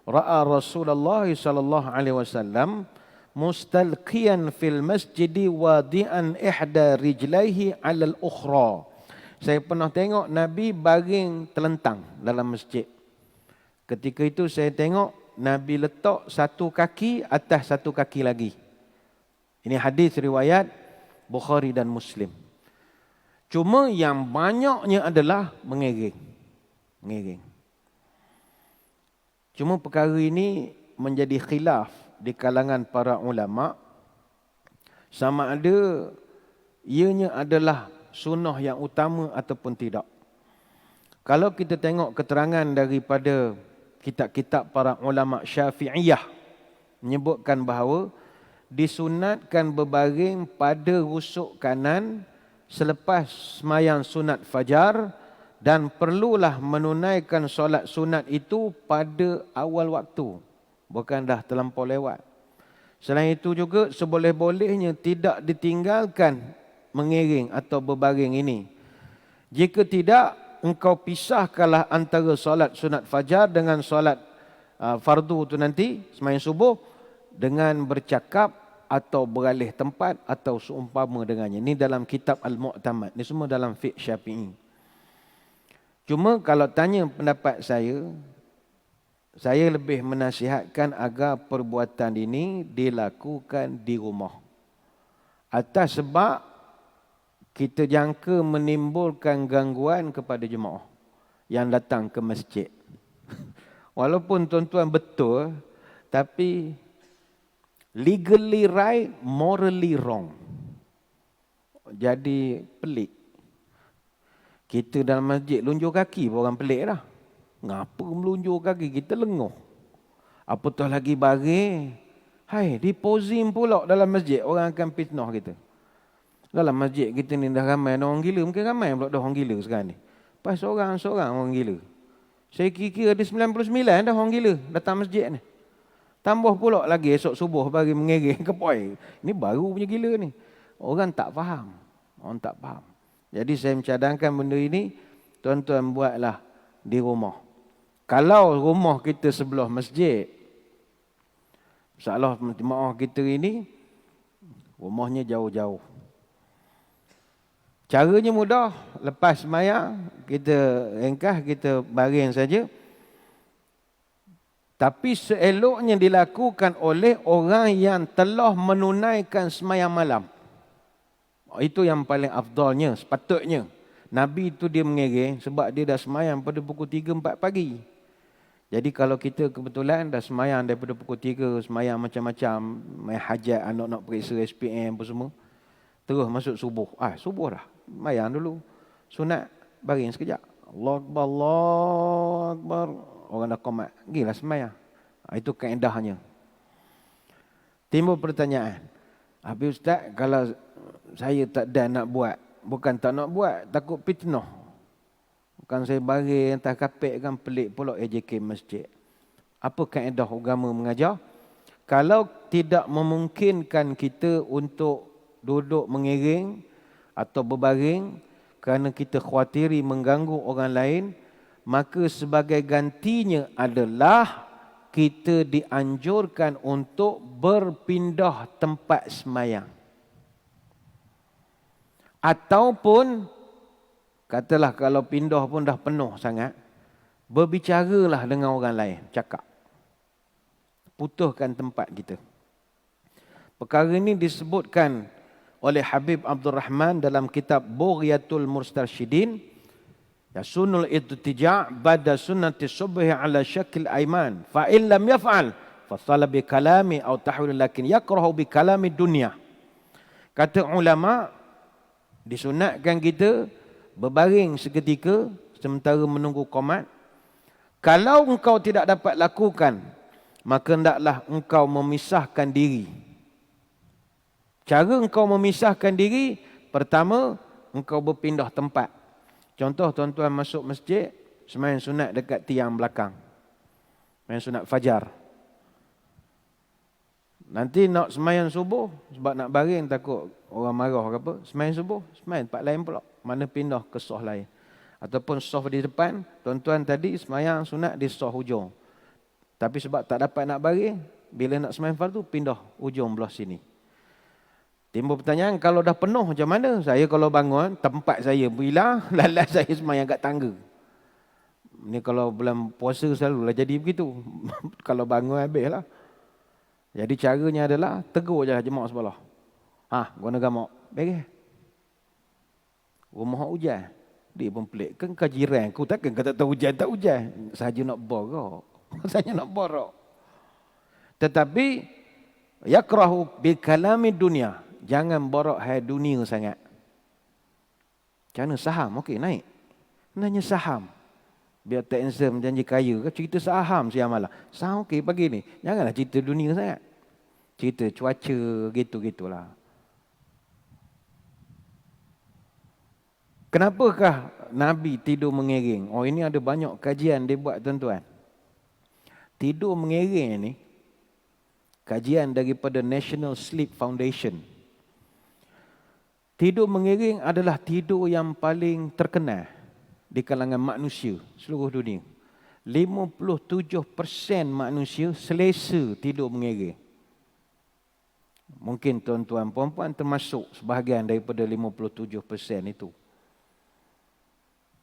ra'a Rasulullah sallallahu alaihi wasallam mustalqiyan fil masjidi wadi'an ihda rijlaihi 'ala al-ukhra. Saya pernah tengok Nabi baring terlentang dalam masjid. Ketika itu saya tengok Nabi letak satu kaki atas satu kaki lagi. Ini hadis riwayat Bukhari dan Muslim. Cuma yang banyaknya adalah mengiring. Cuma perkara ini menjadi khilaf di kalangan para ulama, sama ada ianya adalah sunnah yang utama ataupun tidak. Kalau kita tengok keterangan daripada kitab-kitab para ulama Syafi'iyah menyebutkan bahawa disunatkan berbaring pada rusuk kanan selepas sembahyang sunat fajar dan perlulah menunaikan solat sunat itu pada awal waktu, bukan dah terlampau lewat. Selain itu juga seboleh-bolehnya tidak ditinggalkan mengiring atau berbaring ini. Jika tidak, engkau pisahkanlah antara solat sunat fajar dengan solat fardu tu nanti, sembahyang subuh, dengan bercakap atau beralih tempat atau seumpama dengannya. Ini dalam kitab Al-Mu'tamad. Ini semua dalam fiqh Syafi'i. Cuma kalau tanya pendapat saya lebih menasihatkan agar perbuatan ini dilakukan di rumah. Atas sebab kita jangka menimbulkan gangguan kepada jemaah yang datang ke masjid. Walaupun tuan-tuan betul, tapi legally right, morally wrong. Jadi pelik. Kita dalam masjid lunjur kaki pun orang pelik dah. Ngapa melunjur kaki? Kita lenguh. Apatah lagi baring. Hai, dipozim pula dalam masjid. Orang akan fitnah kita. Dalam masjid kita ni dah ramai orang gila. Mungkin ramai pula dah orang gila sekarang ni. Pas seorang-seorang orang gila. Saya kira ada 99 dah orang gila datang masjid ni. Tambah pula lagi esok subuh bagi mengiring kepoi. Ini baru punya gila ni. Orang tak faham. Jadi saya mencadangkan benda ini, tuan-tuan buatlah di rumah. Kalau rumah kita sebelah masjid, masalah jemaah kita ini, rumahnya jauh-jauh. Caranya mudah, lepas sembahyang, kita ringkas, kita baring saja. Tapi seeloknya dilakukan oleh orang yang telah menunaikan sembahyang malam. Itu yang paling afdalnya, sepatutnya. Nabi itu dia mengiring sebab dia dah sembahyang pada pukul 3-4 pagi. Jadi kalau kita kebetulan dah sembahyang daripada pukul 3, sembahyang macam-macam, main hajat, anak nak periksa SPM apa semua. Terus masuk subuh. Subuh dah. Sembahyang dulu. Sunat, baring sekejap. Allahu Akbar, Allahu Akbar. Orang dah qomat. Gilah sembahyang. Itu kaedahnya. Timbul pertanyaan. Habis Ustaz, kalau saya tak ada nak buat. Bukan tak nak buat, takut fitnah. Bukan saya baring, entah kapek kan pelik pula AJK masjid. Apa kaedah agama mengajar? Kalau tidak memungkinkan kita untuk duduk mengiring atau berbaring kerana kita khawatiri mengganggu orang lain, maka sebagai gantinya adalah kita dianjurkan untuk berpindah tempat sembahyang. Ataupun, katalah kalau pindah pun dah penuh sangat, berbicaralah dengan orang lain, cakap. Putuskan tempat kita. Perkara ini disebutkan oleh Habib Abdul Rahman dalam kitab Bughyatul Mustarsyidin. Yasunul ittija' ba'da sunnati subhi ala syakil aiman. Fa in lam yaf'al fa sala bi kalami aw tahwil lakin yakrahu bi kalami dunya. Kata ulama, disunatkan kita berbaring seketika sementara menunggu qomat. Kalau engkau tidak dapat lakukan, maka hendaklah engkau memisahkan diri. Cara engkau memisahkan diri, pertama, engkau berpindah tempat. Contoh, tuan-tuan masuk masjid, sembahyang sunat dekat tiang belakang. Sembahyang sunat fajar. Nanti nak sembahyang subuh, sebab nak baring takut orang marah ke apa, sembahyang subuh, sembahyang tempat lain pula. Mana pindah ke soh lain. Ataupun soh di depan, tuan-tuan tadi sembahyang sunat di soh hujung. Tapi sebab tak dapat nak baring, bila nak sembahyang fardu, pindah hujung belah sini. Timbul pertanyaan, kalau dah penuh macam mana? Saya kalau bangun, tempat saya bila, lalas saya sembahyang kat tangga. Ni kalau bulan puasa selalulah jadi begitu. Kalau bangun habis lah. Jadi caranya adalah tegur je jemaah sebelah. Guna gamak. Beres. Rumah hujan. Dia pun pelik. Kan kau jiran aku takkan kau tak tahu hujan tak hujan. Sahaja nak borok. Sahaja nak borok. Tetapi yakrahu bi kalami dunia. Jangan borok hai dunia sangat. Macam mana saham? Okey, naik. Nanya saham. Biar tak handsome janji kaya ke, cerita saham siang malam. Saham okey pagi ni. Janganlah cerita dunia sangat. Cerita cuaca gitu-gitulah. Kenapakah Nabi tidur mengiring? Oh, ini ada banyak kajian dia buat, tuan-tuan. Tidur mengiring ni kajian daripada National Sleep Foundation. Tidur mengiring adalah tidur yang paling terkenal di kalangan manusia seluruh dunia. 57% manusia selesa tidur mengiring. Mungkin tuan-tuan puan-puan termasuk sebahagian daripada 57% itu.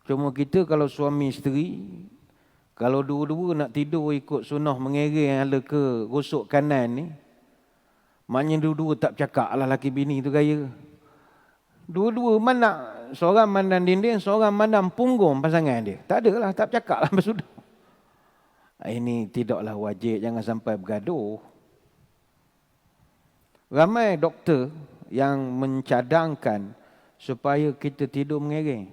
Cuma kita kalau suami isteri, kalau dua-dua nak tidur ikut sunnah mengiring ala ke rusuk kanan ni, maknanya dua-dua tak bercakap lah laki bini tu gaya. Dua-dua mana, seorang mandang dinding, seorang mandang punggung pasangan dia. Tak ada lah, tak bercakap lah sudah. Ini tidaklah wajib, jangan sampai bergaduh. Ramai doktor yang mencadangkan supaya kita tidur mengiring.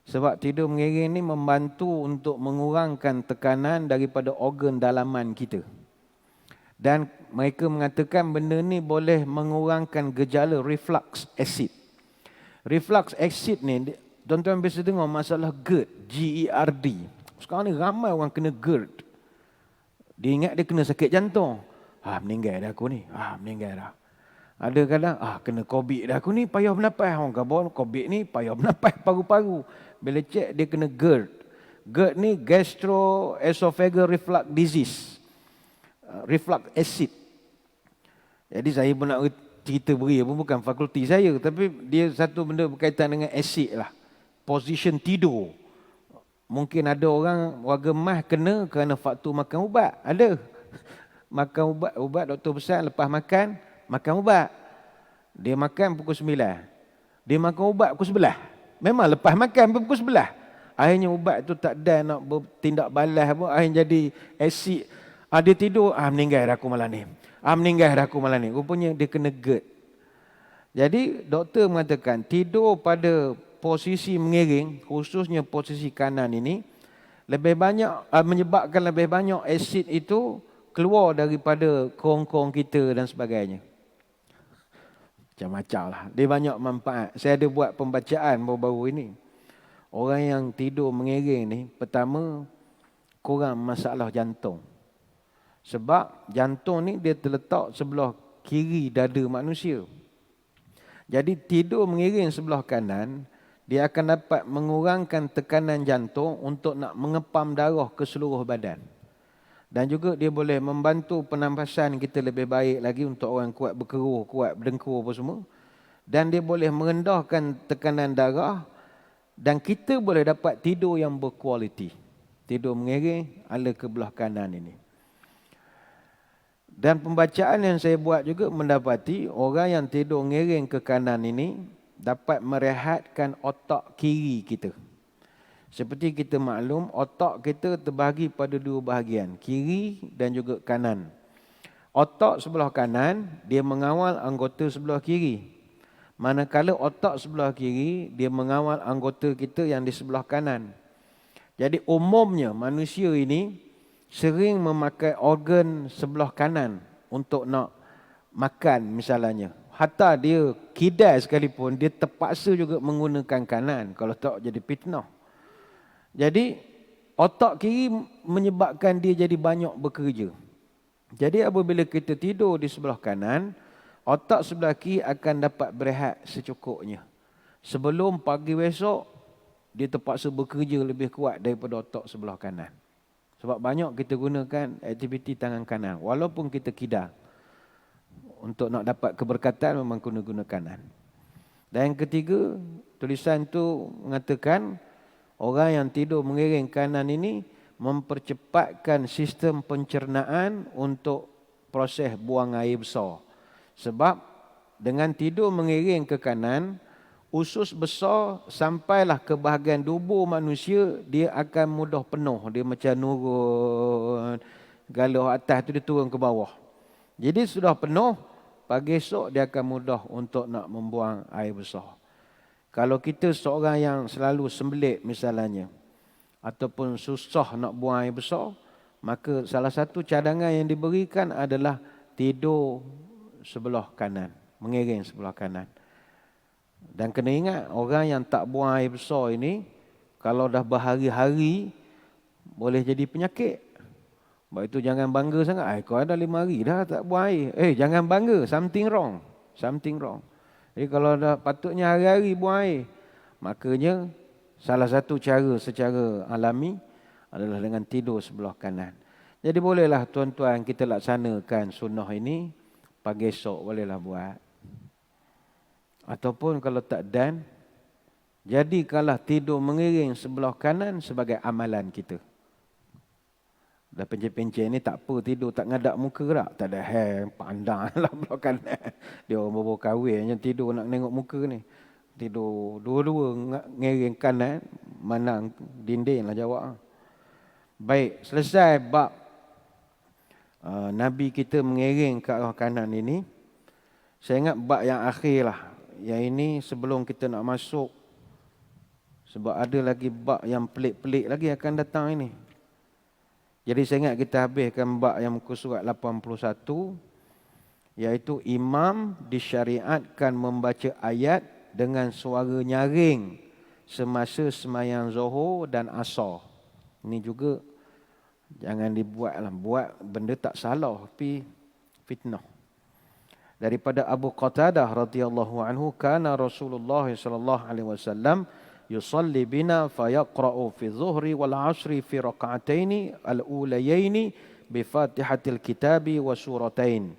Sebab tidur mengiring ni membantu untuk mengurangkan tekanan daripada organ dalaman kita. Dan mereka mengatakan benda ni boleh mengurangkan gejala reflux acid. Reflux acid ni, tuan-tuan biasa dengar masalah GERD, G-E-R-D. Sekarang ni ramai orang kena GERD. Dia ingat dia kena sakit jantung. Meninggal dah aku ni. Meninggal dah. Ada kadang, kena COVID dah aku ni, payah bernafas. Orang kata, COVID ni payah bernafas paru-paru. Bila cek, dia kena GERD. GERD ni gastroesophageal reflux disease. Reflux acid. Jadi saya pun nak cerita beri pun bukan fakulti saya. Tapi dia satu benda berkaitan dengan acid lah. Position tidur. Mungkin ada orang warga mah kena kerana faktor makan ubat. Ada. Makan ubat doktor pesan lepas makan ubat. Dia makan pukul 9. Dia makan ubat pukul 11. Memang lepas makan pukul 11. Akhirnya ubat tu tak ada nak bertindak balas pun. Akhirnya jadi asid. Dia tidur. Meninggal dah aku malam ni. Meninggal dah aku malam ni. Rupanya dia kena GERD. Jadi doktor mengatakan tidur pada posisi mengiring, khususnya posisi kanan ini, lebih banyak menyebabkan lebih banyak asid itu keluar daripada kerongkong kita dan sebagainya. Macam-macam lah. Dia banyak manfaat. Saya ada buat pembacaan baru-baru ini. Orang yang tidur mengiring ni, pertama, kurang masalah jantung. Sebab jantung ni dia terletak sebelah kiri dada manusia. Jadi tidur mengiring sebelah kanan, dia akan dapat mengurangkan tekanan jantung untuk nak mengepam darah ke seluruh badan. Dan juga dia boleh membantu pernafasan kita lebih baik lagi untuk orang kuat berkeruh, kuat berdengkur apa semua. Dan dia boleh merendahkan tekanan darah dan kita boleh dapat tidur yang berkualiti. Tidur mengiring ala ke belah kanan ini. Dan pembacaan yang saya buat juga mendapati orang yang tidur mengiring ke kanan ini dapat merehatkan otak kiri kita. Seperti kita maklum, otak kita terbahagi pada dua bahagian, kiri dan juga kanan. Otak sebelah kanan, dia mengawal anggota sebelah kiri. Manakala otak sebelah kiri, dia mengawal anggota kita yang di sebelah kanan. Jadi umumnya manusia ini, sering memakai organ sebelah kanan untuk nak makan misalnya. Hatta dia kidai sekalipun, dia terpaksa juga menggunakan kanan. Kalau tak jadi fitnah. Jadi otak kiri menyebabkan dia jadi banyak bekerja. Jadi apabila kita tidur di sebelah kanan, otak sebelah kiri akan dapat berehat secukupnya. Sebelum pagi besok, dia terpaksa bekerja lebih kuat daripada otak sebelah kanan. Sebab banyak kita gunakan aktiviti tangan kanan. Walaupun kita kidal. Untuk nak dapat keberkatan memang guna kanan. Dan yang ketiga, tulisan tu mengatakan orang yang tidur mengiring kanan ini mempercepatkan sistem pencernaan untuk proses buang air besar. Sebab dengan tidur mengiring ke kanan, usus besar sampailah ke bahagian dubur manusia, dia akan mudah penuh. Dia macam nurun, galuh atas tu dia turun ke bawah. Jadi sudah penuh, pagi esok dia akan mudah untuk nak membuang air besar. Kalau kita seorang yang selalu sembelit misalnya, ataupun susah nak buang air besar, maka salah satu cadangan yang diberikan adalah tidur sebelah kanan, mengiring sebelah kanan. Dan kena ingat, orang yang tak buang air besar ini, kalau dah berhari-hari, boleh jadi penyakit. Sebab itu jangan bangga sangat. Kau ada 5 hari dah tak buang air. Jangan bangga. Something wrong. Something wrong. Jadi kalau dah patutnya hari-hari buang air, makanya salah satu cara secara alami adalah dengan tidur sebelah kanan. Jadi bolehlah tuan-tuan kita laksanakan sunnah ini, pagi esok bolehlah buat. Ataupun kalau tak dan, jadikanlah tidur mengiring sebelah kanan sebagai amalan kita. Dah pencet-pencet ni tak apa tidur, tak ngadak muka tak? Tak ada pandang lah belah kanan. Dia orang baru kahwin yang tidur nak tengok muka ni. Tidur dua-dua ngiring kanan, manang dinding lah jawab. Baik, selesai bab Nabi kita mengiring ke arah kanan ini. Saya ingat bab yang akhir lah. Yang ini sebelum kita nak masuk. Sebab ada lagi bab yang pelik-pelik lagi akan datang ini. Jadi saya ingat kita habiskan bab yang muka surat 81. Iaitu imam disyariatkan membaca ayat dengan suara nyaring semasa semayang Zuhur dan Asar. Ini juga jangan dibuatlah. Buat benda tak salah tapi fitnah. Daripada Abu Qatadah radhiyallahu anhu, kana Rasulullah sallallahu alaihi wasallam yusalli bina fayaqra'u fi dhuhri wal 'ashri fi rak'ataini al-ulayaini bi Fatihatil Kitabi wa suratain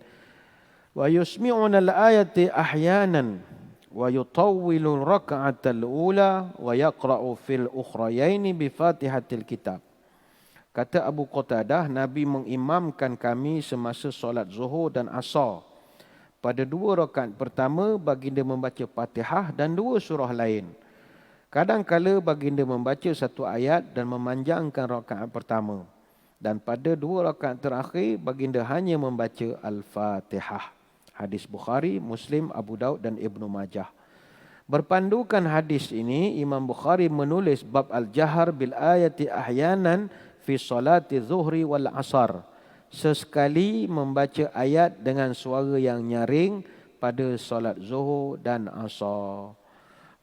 wa yusmi'una al-ayati ahyanan wa yutawwilu rak'atal ula wa yaqra'u fil ukhrayaini bi Fatihatil Kitab. Kata Abu Qatadah, Nabi mengimamkan kami semasa solat Zuhur dan Asar. Pada 2 rakaat pertama baginda membaca Fatihah dan 2 surah lain. Kadang-kala baginda membaca 1 ayat dan memanjangkan rakaat pertama. Dan pada 2 rakaat terakhir baginda hanya membaca Al-Fatihah. Hadis Bukhari, Muslim, Abu Daud dan Ibnu Majah. Berpandukan hadis ini, Imam Bukhari menulis bab al-jahar bil ayati ahyanan fi salati zuhri wal asar. Sesekali membaca ayat dengan suara yang nyaring pada solat zuhur dan asar.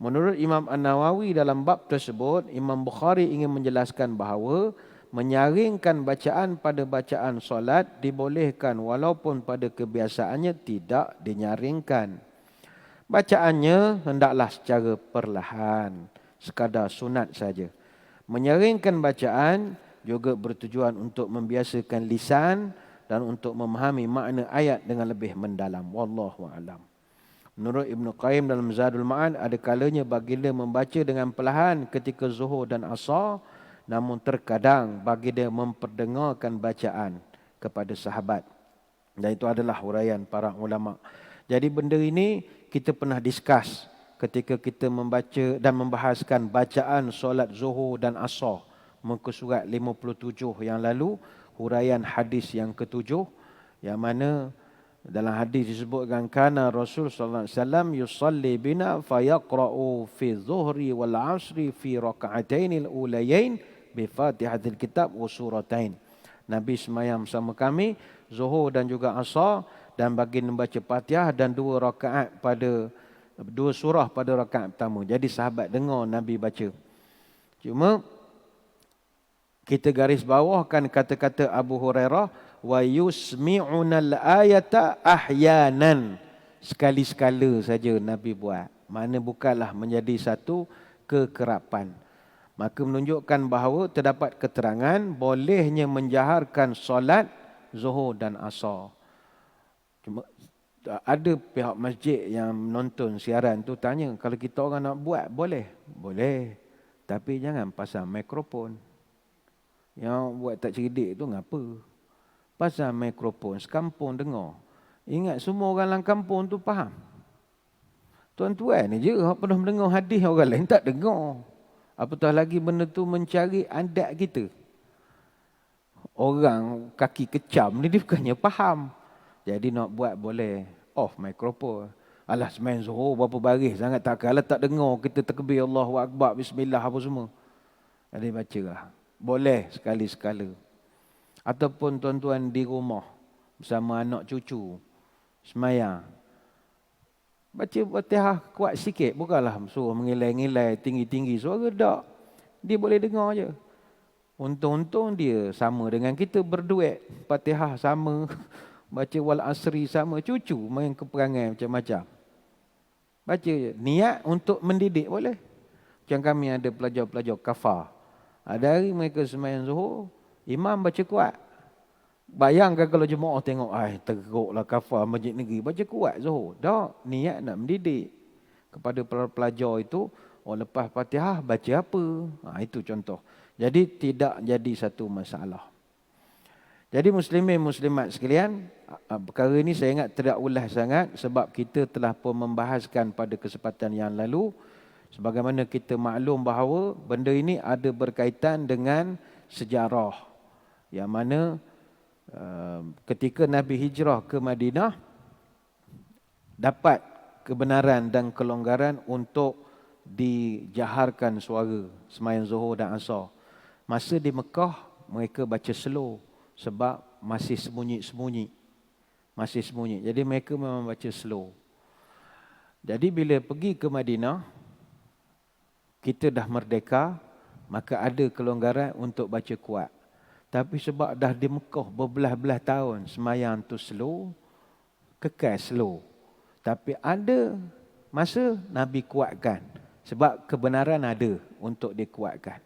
Menurut Imam An-Nawawi dalam bab tersebut, Imam Bukhari ingin menjelaskan bahawa menyaringkan bacaan pada bacaan solat dibolehkan walaupun pada kebiasaannya tidak dinyaringkan. Bacaannya hendaklah secara perlahan, sekadar sunat saja. Menyaringkan bacaan juga bertujuan untuk membiasakan lisan dan untuk memahami makna ayat dengan lebih mendalam. Wallahu a'lam. Menurut Ibn Qayyim dalam Zadul Ma'ad, ada kalanya baginda membaca dengan perlahan ketika zuhur dan asar, namun terkadang baginda memperdengarkan bacaan kepada sahabat. Dan itu adalah huraian para ulama. Jadi benda ini kita pernah discuss ketika kita membaca dan membahaskan bacaan solat zuhur dan asar. Muka surat 57 yang lalu, huraian hadis yang ke-7, yang mana dalam hadis disebutkan kana Rasul sallallahu alaihi wasallam yusalli bina fayaqra'u fi dhuhri wal 'ashri fi rak'atayn al-ulayain bi Fatihatil Kitab wa suratain. Nabi semayam sama kami Zuhur dan juga Asar, dan baginda membaca Fatihah dan 2 rakaat pada 2 surah pada rakaat pertama. Jadi sahabat dengar Nabi baca. Cuma kita garis bawahkan kata-kata Abu Hurairah, wa yusmi'unal ayata ahyanan. Sekali-sekala saja Nabi buat. Mana bukanlah menjadi satu kekerapan. Maka menunjukkan bahawa terdapat keterangan bolehnya menjaharkan solat Zuhur dan Asar. Cuma ada pihak masjid yang menonton siaran tu tanya, kalau kita orang nak buat boleh? Boleh. Tapi jangan pasang mikrofon. Yang buat tak cerdik tu ngapa? Pasang mikrofon, sekampung dengar. Ingat semua orang dalam kampung tu faham. Tuan-tuan ni je pernah mendengar hadis, orang lain tak dengar. Apatah lagi benda tu mencari adat kita. Orang kaki kecam ni dia bukannya faham. Jadi nak buat boleh. Off mikrofon. Alah semain Zuhur berapa baris sangat tak kalah tak dengar kita takbir Allahu Akbar, bismillah apa semua. Jadi bacalah. Boleh sekali-sekala. Ataupun tuan-tuan di rumah bersama anak cucu semayang. Baca Fatihah kuat sikit, bukanlah suruh mengilai-ngilai tinggi-tinggi suara, tak. Dia boleh dengar je. Untung-untung dia sama dengan kita berduet. Fatihah sama, baca wal asri sama, cucu main keperangai macam-macam. Baca je. Niat untuk mendidik boleh. Macam kami ada pelajar-pelajar kafar. Ada hari mereka semayang Zuhur, imam baca kuat. Bayangkan kalau jemaah tengok, teruklah kafar masjid negeri, baca kuat Zuhur. Tak, niat nak mendidik. Kepada para pelajar itu, lepas Fatihah baca apa? Itu contoh. Jadi tidak jadi satu masalah. Jadi muslimin muslimat sekalian, perkara ini saya ingat tidak ulas sangat sebab kita telah pun membahaskan pada kesempatan yang lalu. Sebagaimana kita maklum bahawa benda ini ada berkaitan dengan sejarah. Yang mana ketika Nabi hijrah ke Madinah, dapat kebenaran dan kelonggaran untuk dijaharkan suara semayang Zuhur dan Asar. Masa di Mekah, mereka baca slow sebab masih sembunyi-sembunyi. Masih sembunyi. Jadi mereka memang baca slow. Jadi bila pergi ke Madinah, kita dah merdeka, maka ada kelonggaran untuk baca kuat. Tapi sebab dah di Mekah berbelah-belah tahun, semayang tu slow, kekal slow. Tapi ada masa Nabi kuatkan. Sebab kebenaran ada untuk dikuatkan.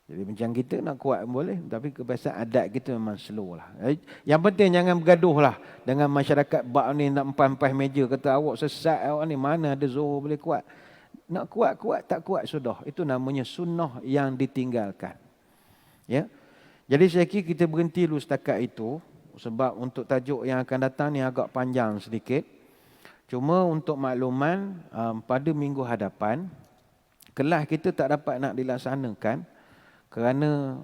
Jadi macam kita nak kuat boleh, tapi kebiasaan adat kita memang slow lah. Yang penting jangan bergaduh lah dengan masyarakat bab ni nak empas-empas meja. Kata awak sesat, awak ni mana ada Zuhur boleh kuat. Nak kuat, tak kuat sudah. Itu namanya sunnah yang ditinggalkan. Ya. Jadi saya kira kita berhenti dulu setakat itu. Sebab untuk tajuk yang akan datang ni agak panjang sedikit. Cuma untuk makluman, pada minggu hadapan, kelas kita tak dapat nak dilaksanakan. Kerana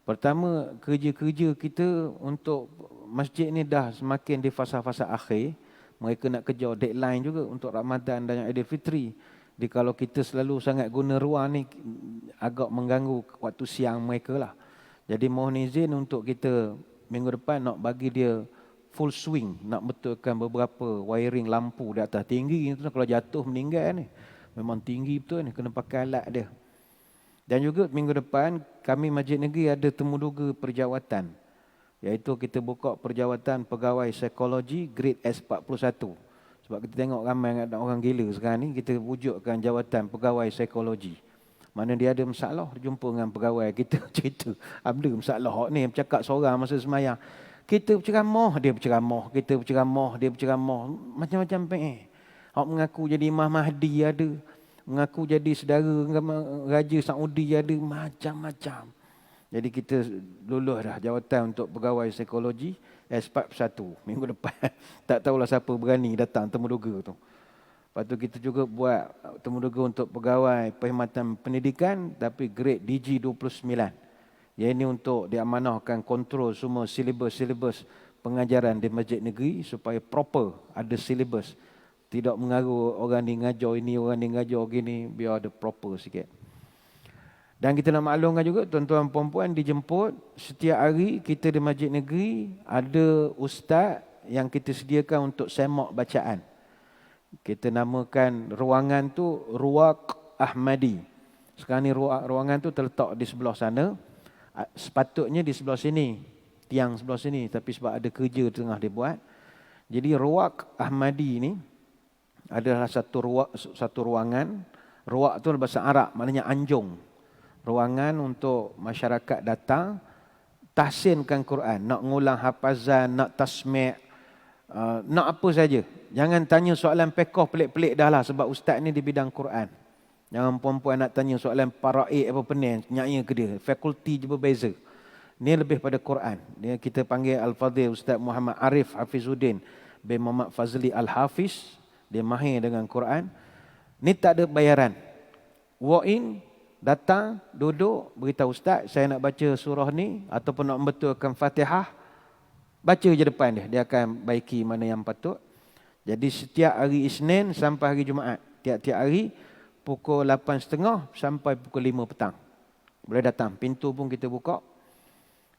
pertama, kerja-kerja kita untuk masjid ni dah semakin di fasa-fasa akhir. Mereka nak kejar deadline juga untuk Ramadan dan Aidilfitri. Jadi kalau kita selalu sangat guna ruang ni, agak mengganggu waktu siang mereka lah. Jadi mohon izin untuk kita minggu depan nak bagi dia full swing. Nak betulkan beberapa wiring lampu di atas tinggi. Kalau jatuh meninggal ni. Memang tinggi betul ni, kena pakai alat dia. Dan juga minggu depan kami Masjid Negeri ada temuduga perjawatan. Iaitu kita buka perjawatan pegawai psikologi grade S41. Sebab kita tengok ramai orang gila sekarang ni, kita wujudkan jawatan pegawai psikologi. Mana dia ada masalah, dia jumpa dengan pegawai kita cerita. Ada masalah ni, bercakap seorang masa semayang. Kita berceramah, dia berceramah. Kita berceramah, dia berceramah. Macam-macam Hak mengaku jadi Imam Mahdi ada. Mengaku jadi saudara Raja Saudi ada. Macam-macam. Jadi kita lulus dah jawatan untuk pegawai psikologi S41 minggu depan. Tak tahulah siapa berani datang temuduga tu. Lepas tu kita juga buat temuduga untuk pegawai perkhidmatan pendidikan tapi grade DG29. Yang ini untuk diamanahkan kontrol semua silibus-silibus pengajaran di Masjid Negeri supaya proper, ada silibus. Tidak mengaruh orang ni ngajar ini, orang ni ngajar gini, biar ada proper sikit. Dan kita nak maklumkan juga tuan-tuan puan-puan dijemput setiap hari kita di masjid negeri ada ustaz yang kita sediakan untuk semak bacaan. Kita namakan ruangan tu Ruwaq Ahmadi. Sekarang ni ruangan tu terletak di sebelah sana. Sepatutnya di sebelah sini, tiang sebelah sini, tapi sebab ada kerja tengah dia buat. Jadi Ruwaq Ahmadi ni adalah satu ruangan. Ruwaq tu bahasa Arab, maknanya anjung. Ruangan untuk masyarakat datang tahsinkan Quran, nak ngulang hafazan, nak tasmi', nak apa saja. Jangan tanya soalan pekoh pelik-pelik dah lah, sebab ustaz ni di bidang Quran. Jangan perempuan nak tanya soalan paraik apa pening, nyanya ke dia. Fakulti je berbeza. Ni lebih pada Quran. Dia kita panggil Al-Fadhil Ustaz Muhammad Arif Hafizuddin bin Muhammad Fazli Al-Hafiz. Dia mahir dengan Quran. Ni tak ada bayaran. Walk in, datang, duduk, beritahu ustaz, saya nak baca surah ni ataupun nak membetulkan Fatihah. Baca je depan dia, dia akan baiki mana yang patut. Jadi setiap hari Isnin sampai hari Jumaat, tiap-tiap hari pukul 8.30 sampai pukul 5 petang. Boleh datang, pintu pun kita buka.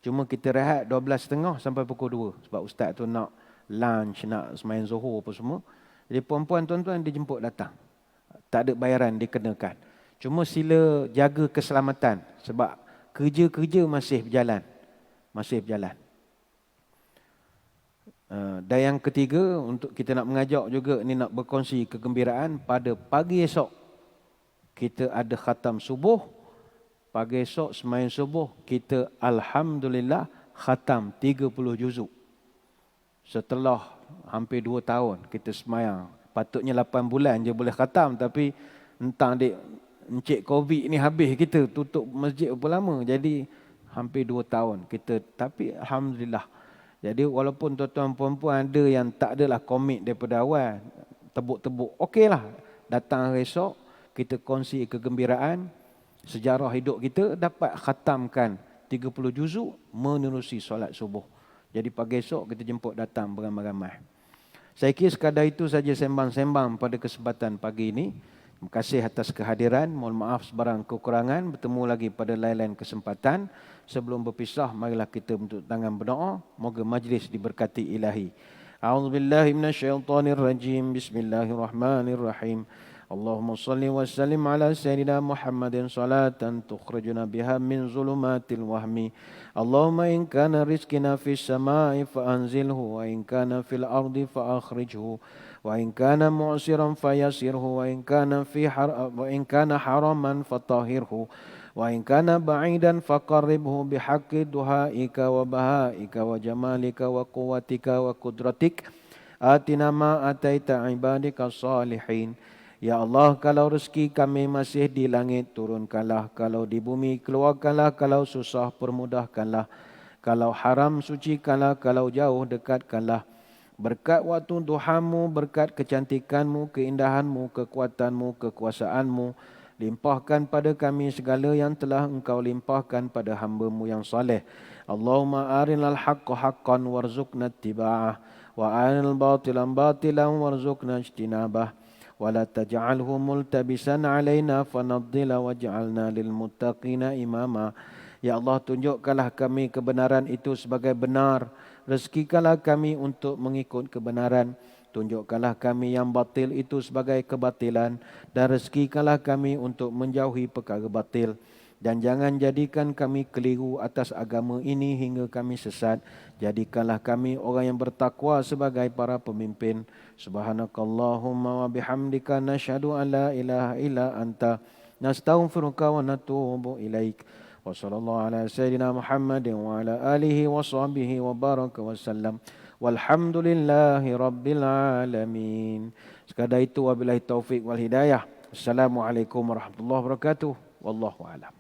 Cuma kita rehat 12.30 sampai pukul 2 sebab ustaz tu nak lunch, nak semain Zuhur apa semua. Jadi puan-puan tuan-tuan dijemput datang. Tak ada bayaran dikenakan. Cuma sila jaga keselamatan sebab kerja-kerja masih berjalan. Masih berjalan. Dan yang ketiga, untuk kita nak mengajak juga ni nak berkongsi kegembiraan pada pagi esok. Kita ada khatam subuh. Pagi esok semain subuh kita alhamdulillah khatam 30 juzuk. Setelah hampir 2 tahun kita semayang. Patutnya 8 bulan je boleh khatam, tapi entang Encik Covid ni habis kita tutup masjid berapa lama. Jadi hampir 2 tahun kita. Tapi alhamdulillah. Jadi walaupun tuan-tuan puan-puan ada yang tak adalah komit daripada awal, tebuk-tebuk, okeylah. Datang esok kita kongsi kegembiraan sejarah hidup kita, dapat khatamkan 30 juzuk menerusi solat subuh. Jadi pagi esok kita jemput datang beramai-ramai. Saya kira sekadar itu saja sembang-sembang pada kesempatan pagi ini. Terima kasih atas kehadiran. Mohon maaf sebarang kekurangan. Bertemu lagi pada lain-lain kesempatan. Sebelum berpisah, marilah kita bentuk tangan berdoa. Moga majlis diberkati ilahi. A'udzubillahi minasyaitonirrajim. Bismillahirrahmanirrahim. Allahumma salli wa sallim ala Sayyidina Muhammadin salatan tukhrijuna biha min zulumatil wahmi. Allahumma in kana rizkina fis samai fa anzilhu wa in kana fil ardi fa akhrijhu. وإن كان معسرا فيسره وإن كان حراما فطهره وإن كان بعيدا فقربه بحق دعائك وبهائك وجمالك وقوتك وقدرتك آتنا ما أتيت عبادك الصالحين. Ya Allah, kalau rezeki kami masih di langit, turunkanlah. Kalau di bumi, keluarkanlah. Kalau susah, permudahkanlah. Kalau haram, sucikanlah. Kalau jauh, dekatkanlah. Berkat waktu duhamu, berkat kecantikanmu, keindahanmu, kekuatanmu, kekuasaanmu, limpahkan pada kami segala yang telah engkau limpahkan pada hamba-Mu yang saleh. Allahumma arinal haqqa haqqan warzuqna ittiba'ah, wa arinal batilan batilan warzuqna ijtinabah, wa la taj'alhu multabisan alaina fanadhila waj'alna lil muttaqina imama. Ya Allah, tunjukkanlah kami kebenaran itu sebagai benar. Rezekikanlah kami untuk mengikut kebenaran. Tunjukkanlah kami yang batil itu sebagai kebatilan. Dan rezekikanlah kami untuk menjauhi perkara batil. Dan jangan jadikan kami keliru atas agama ini hingga kami sesat. Jadikanlah kami orang yang bertakwa sebagai para pemimpin. Subhanakallahumma wa bihamdika nashhadu an la ilaha illa anta nastaghfiruka wa natubu ilaik. Wa sallallahu ala sayyidina Muhammadin wa ala alihi wa sahbihi wa baraka wa sallam. Walhamdulillahi rabbil alamin. Sekadar itu wabillahi taufik wal hidayah. Assalamualaikum warahmatullahi wabarakatuh. Wallahu a'lam.